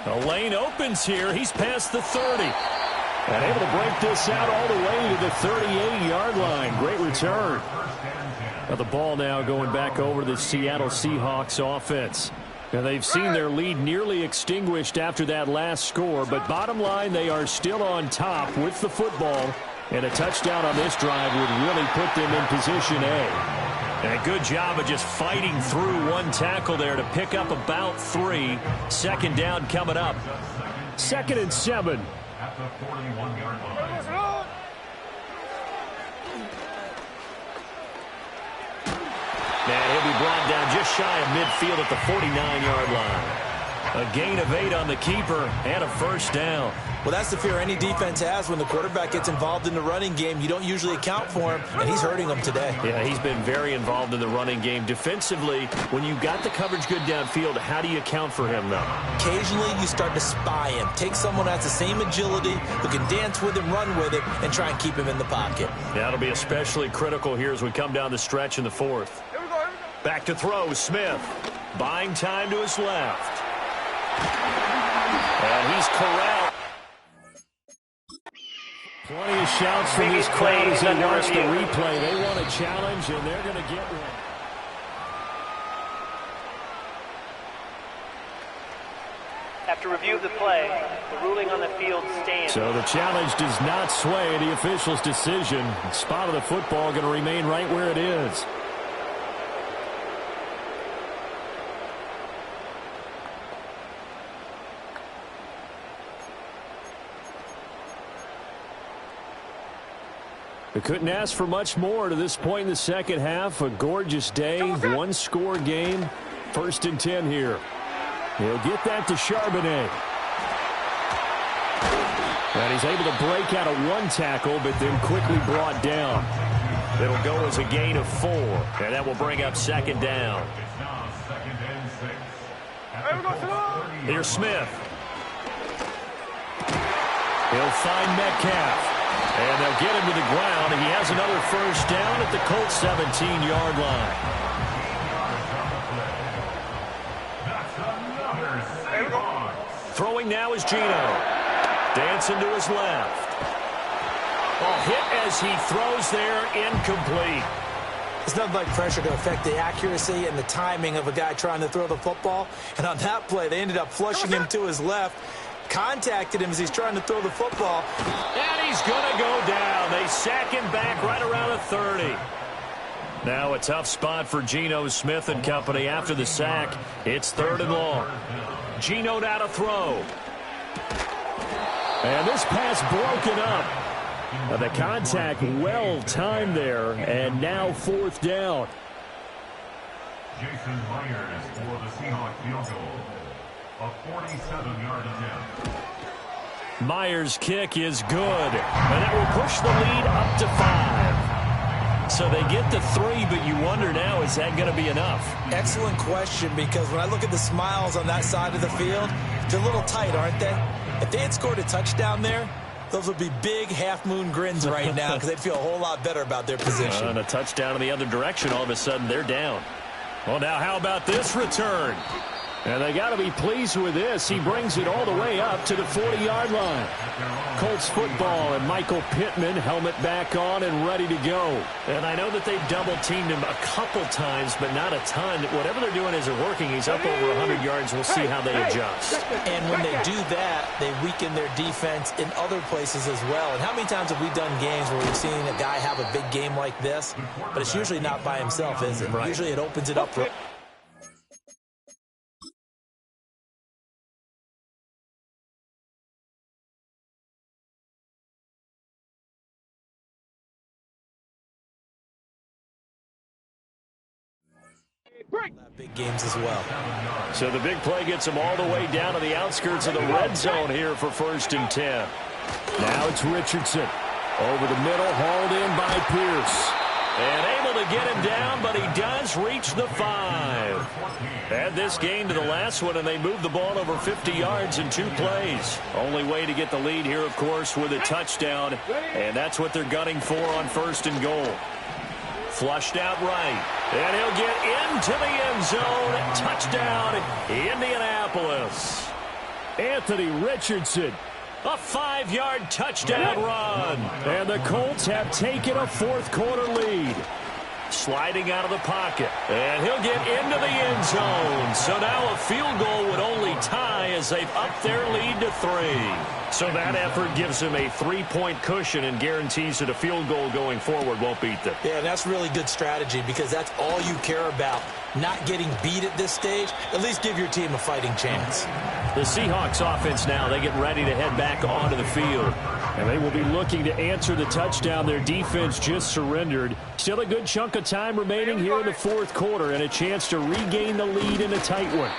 The lane opens here. He's past the 30. And able to break this out all the way to the 38-yard line. Great return. Now the ball now going back over to the Seattle Seahawks offense. And they've seen their lead nearly extinguished after that last score. But bottom line, they are still on top with the football. And a touchdown on this drive would really put them in position A. And a good job of just fighting through one tackle there to pick up about 3. Second down coming up. 2nd and 7. At the 41-yard line. And he'll be brought down just shy of midfield at the 49-yard line. A gain of 8 on the keeper and a first down. Well, that's the fear any defense has when the quarterback gets involved in the running game. You don't usually account for him, and he's hurting them today. Yeah, he's been very involved in the running game. Defensively, when you got the coverage good downfield, how do you account for him, though? Occasionally, you start to spy him. Take someone who has the same agility, who can dance with him, run with him, and try and keep him in the pocket. That'll be especially critical here as we come down the stretch in the fourth. Back to throw, Smith. Buying time to his left. And he's corralled. Plenty of shouts from this crowd as they watch the replay. They want a challenge, and they're going to get one. After review of the play, the ruling on the field stands. So the challenge does not sway the official's decision. The spot of the football going to remain right where it is. They couldn't ask for much more to this point in the second half. A gorgeous day, one-score game. 1st and 10 here. He'll get that to Charbonnet. And he's able to break out of one tackle, but then quickly brought down. It'll go as a gain of 4, and that will bring up 2nd down. It's now 2nd and 6. Here's Smith. He'll find Metcalf. And they'll get him to the ground. He has another first down at the Colts 17-yard line. Throwing now is Geno. Dancing to his left. Ball hit as he throws there, incomplete. It's nothing like pressure to affect the accuracy and the timing of a guy trying to throw the football. And on that play, they ended up flushing him to his left. Contacted him as he's trying to throw the football. And he's going to go down. They sack him back right around the 30. Now a tough spot for Geno Smith and company after the sack. It's 3rd and long. Geno now to throw. And this pass broken up. The contact well timed there, and now 4th down. Jason Myers for the Seahawks field goal. A 47-yard attempt. Myers' kick is good, and it will push the lead up to 5. So they get to 3, but you wonder now, is that going to be enough? Excellent question, because when I look at the smiles on that side of the field, they're a little tight, aren't they? If they had scored a touchdown there, those would be big half-moon grins right now because they'd feel a whole lot better about their position. And a touchdown in the other direction, all of a sudden they're down. Well, now how about this return? And they got to be pleased with this. He brings it all the way up to the 40-yard line. Colts football and Michael Pittman, helmet back on and ready to go. And I know that they've double-teamed him a couple times, but not a ton. Whatever they're doing isn't working. He's up over 100 yards. We'll see how they adjust. And when they do that, they weaken their defense in other places as well. And how many times have we done games where we've seen a guy have a big game like this? But it's usually not by himself, is it? Right. Usually it opens it up for... big games as well. So the big play gets him all the way down to the outskirts of the red zone here for 1st and 10. Now it's Richardson. Over the middle, hauled in by Pierce. And able to get him down, but he does reach the 5. Add this gain to the last one, and they move the ball over 50 yards in 2 plays. Only way to get the lead here, of course, with a touchdown. And that's what they're gunning for on 1st and goal. Flushed out right. And he'll get into the end zone. Touchdown, Indianapolis. Anthony Richardson. A 5-yard touchdown run. And the Colts have taken a 4th quarter lead. Sliding out of the pocket. And he'll get into the end zone. So now a field goal would only tie as they've upped their lead to 3. So that effort gives them a 3-point cushion and guarantees that a field goal going forward won't beat them. Yeah, that's really good strategy because that's all you care about. Not getting beat at this stage. At least give your team a fighting chance. The Seahawks offense now, they get ready to head back onto the field. And they will be looking to answer the touchdown their defense just surrendered. Still a good chunk of time remaining here in the 4th quarter and a chance to regain the lead in a tight one.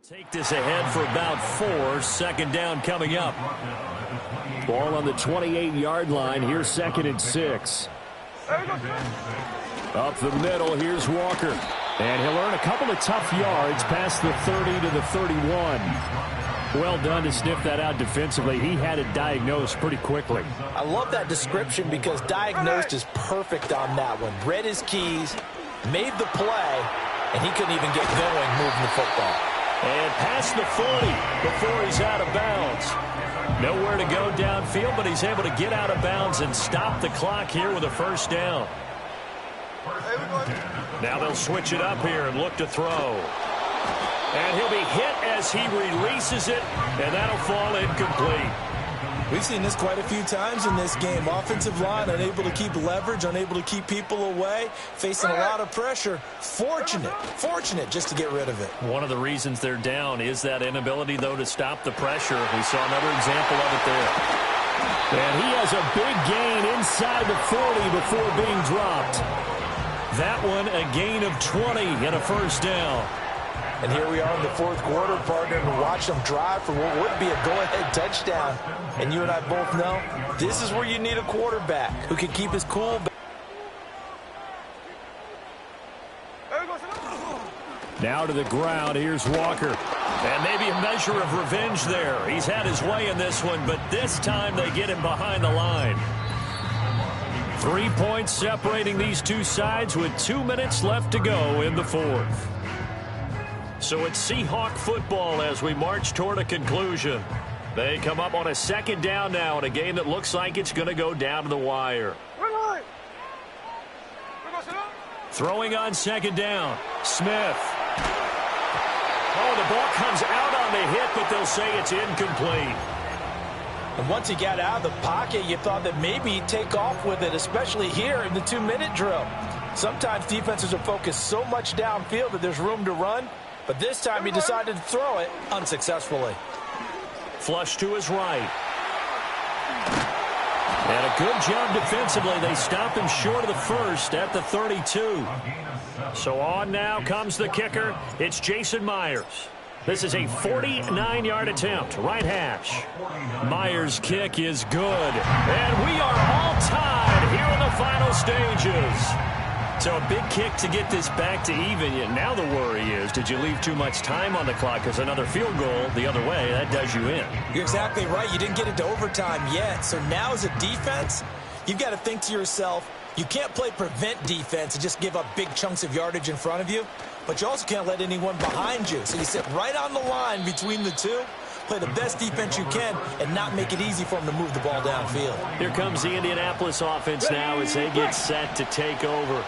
Take this ahead for about 4. Second down coming up. Ball on the 28-yard line. Here's 2nd and 6. Up the middle, here's Walker. And he'll earn a couple of tough yards past the 30 to the 31. Well done to sniff that out defensively. He had it diagnosed pretty quickly. I love that description because diagnosed is perfect on that one. Read his keys, made the play, and he couldn't even get going moving the football. And past the 40 before he's out of bounds. Nowhere to go downfield, but he's able to get out of bounds and stop the clock here with a first down. Now they'll switch it up here and look to throw. And he'll be hit as he releases it, and that'll fall incomplete. We've seen this quite a few times in this game. Offensive line unable to keep leverage, unable to keep people away, facing a lot of pressure. Fortunate just to get rid of it. One of the reasons they're down is that inability, though, to stop the pressure. We saw another example of it there. And he has a big gain inside the 40 before being dropped. That one a gain of 20 and a first down. And here we are in the 4th quarter, partner, and watch them drive for what would be a go-ahead touchdown. And you and I both know this is where you need a quarterback who can keep his cool. Now to the ground, here's Walker. And maybe a measure of revenge there. He's had his way in this one, but this time they get him behind the line. 3 points separating these two sides with 2 minutes left to go in the 4th. So it's Seahawk football as we march toward a conclusion. They come up on a 2nd down now in a game that looks like it's going to go down to the wire. Throwing on 2nd down, Smith. Oh, the ball comes out on the hit, but they'll say it's incomplete. And once he got out of the pocket, you thought that maybe he'd take off with it, especially here in the 2-minute drill. Sometimes defenses are focused so much downfield that there's room to run, but this time he decided to throw it unsuccessfully. Flush to his right. And a good job defensively. They stop him short of the first at the 32. So on now comes the kicker. It's Jason Myers. This is a 49-yard attempt, right hash. Myers' kick is good. And we are all tied here in the final stages. So a big kick to get this back to even. Yet now the worry is, did you leave too much time on the clock? Because another field goal the other way, that does you in. You're exactly right. You didn't get into overtime yet. So now as a defense, you've got to think to yourself, you can't play prevent defense and just give up big chunks of yardage in front of you. But you also can't let anyone behind you. So you sit right on the line between the two, play the best defense you can, and not make it easy for them to move the ball downfield. Here comes the Indianapolis offense now as they get set to take over.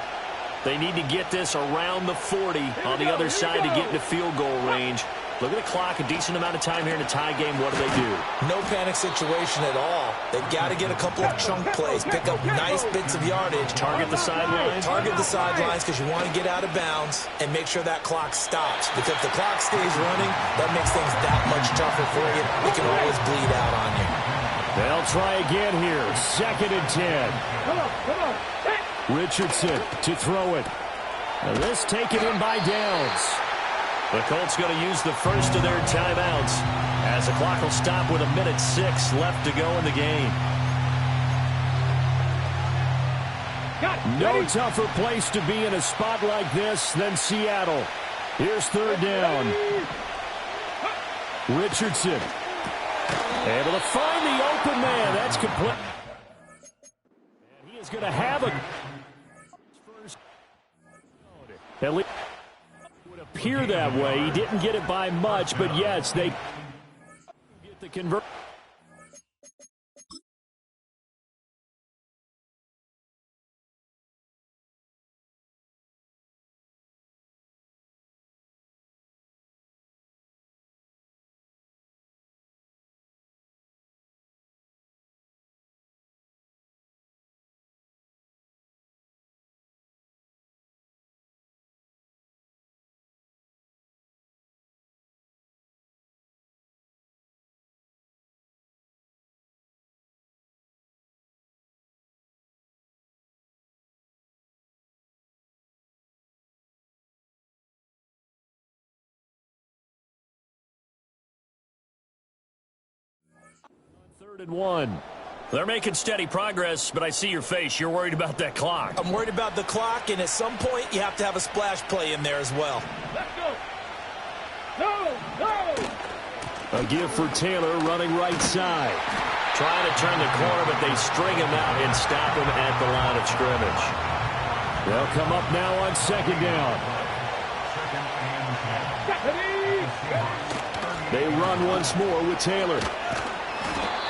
They need to get this around the 40 on the other side to get into field goal range. Look at the clock, a decent amount of time here in a tie game. What do? No panic situation at all. They've got to get a couple of chunk plays, pick up nice bits of yardage. Target the sidelines. Target the sidelines because you want to get out of bounds and make sure that clock stops. Because if the clock stays running, that makes things that much tougher for you. It can always bleed out on you. They'll try again here. 2nd and 10. Come on. Richardson to throw it. And this taken in by Downs. The Colts going to use the first of their timeouts as the clock will stop with 1:06 left to go in the game. No tougher place to be in a spot like this than Seattle. Here's 3rd down. Richardson able to find the open man. That's complete. And he is going to have a first. At least it would appear that way. He didn't get it by much, but yes, they get the convert. 3rd and 1. They're making steady progress, but I see your face. You're worried about that clock. I'm worried about the clock, and at some point, you have to have a splash play in there as well. Let's go. No. A give for Taylor running right side. Trying to turn the corner, but they string him out and stop him at the line of scrimmage. They'll come up now on 2nd down. They run once more with Taylor.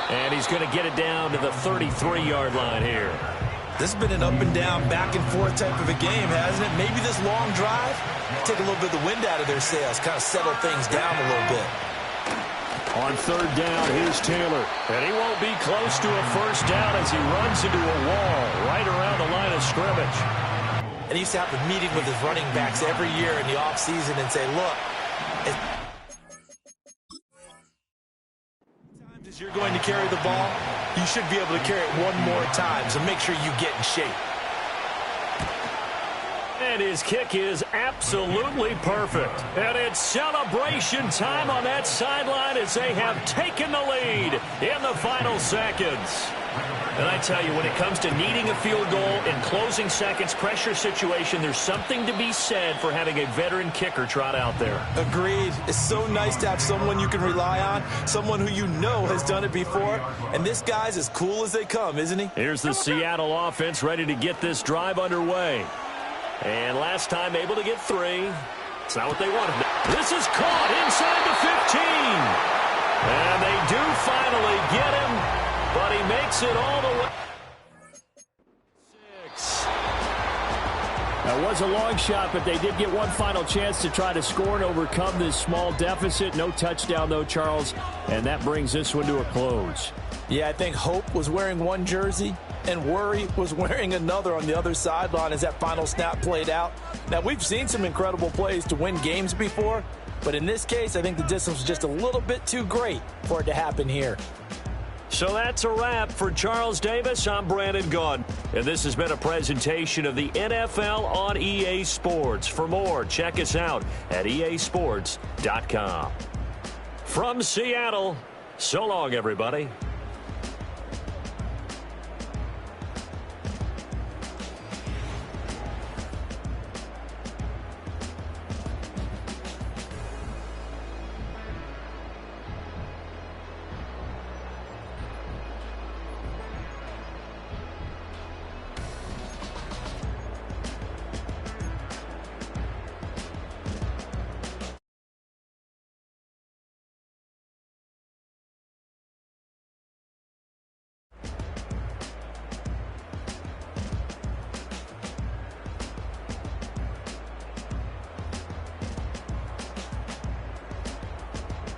And he's going to get it down to the 33-yard line here. This has been an up-and-down, back-and-forth type of a game, hasn't it? Maybe this long drive, take a little bit of the wind out of their sails, kind of settle things down a little bit. On 3rd down, here's Taylor. And he won't be close to a first down as he runs into a wall right around the line of scrimmage. And he used to have a meeting with his running backs every year in the offseason and say, look, as you're going to carry the ball, you should be able to carry it one more time, so make sure you get in shape. And his kick is absolutely perfect. And it's celebration time on that sideline as they have taken the lead in the final seconds. And I tell you, when it comes to needing a field goal in closing seconds, pressure situation, there's something to be said for having a veteran kicker trot out there. Agreed. It's so nice to have someone you can rely on, someone who you know has done it before. And this guy's as cool as they come, isn't he? Here's the Seattle offense ready to get this drive underway. And last time able to get 3. It's not what they wanted. This is caught inside the 15. And they do finally get him, but he makes it all the way. 6. That was a long shot, but they did get one final chance to try to score and overcome this small deficit. No touchdown, though, Charles. And that brings this one to a close. Yeah, I think Hope was wearing one jersey and Worry was wearing another on the other sideline as that final snap played out. Now, we've seen some incredible plays to win games before, but in this case, I think the distance was just a little bit too great for it to happen here. So that's a wrap for Charles Davis. I'm Brandon Gaudin, and this has been a presentation of the NFL on EA Sports. For more, check us out at easports.com. From Seattle, so long, everybody.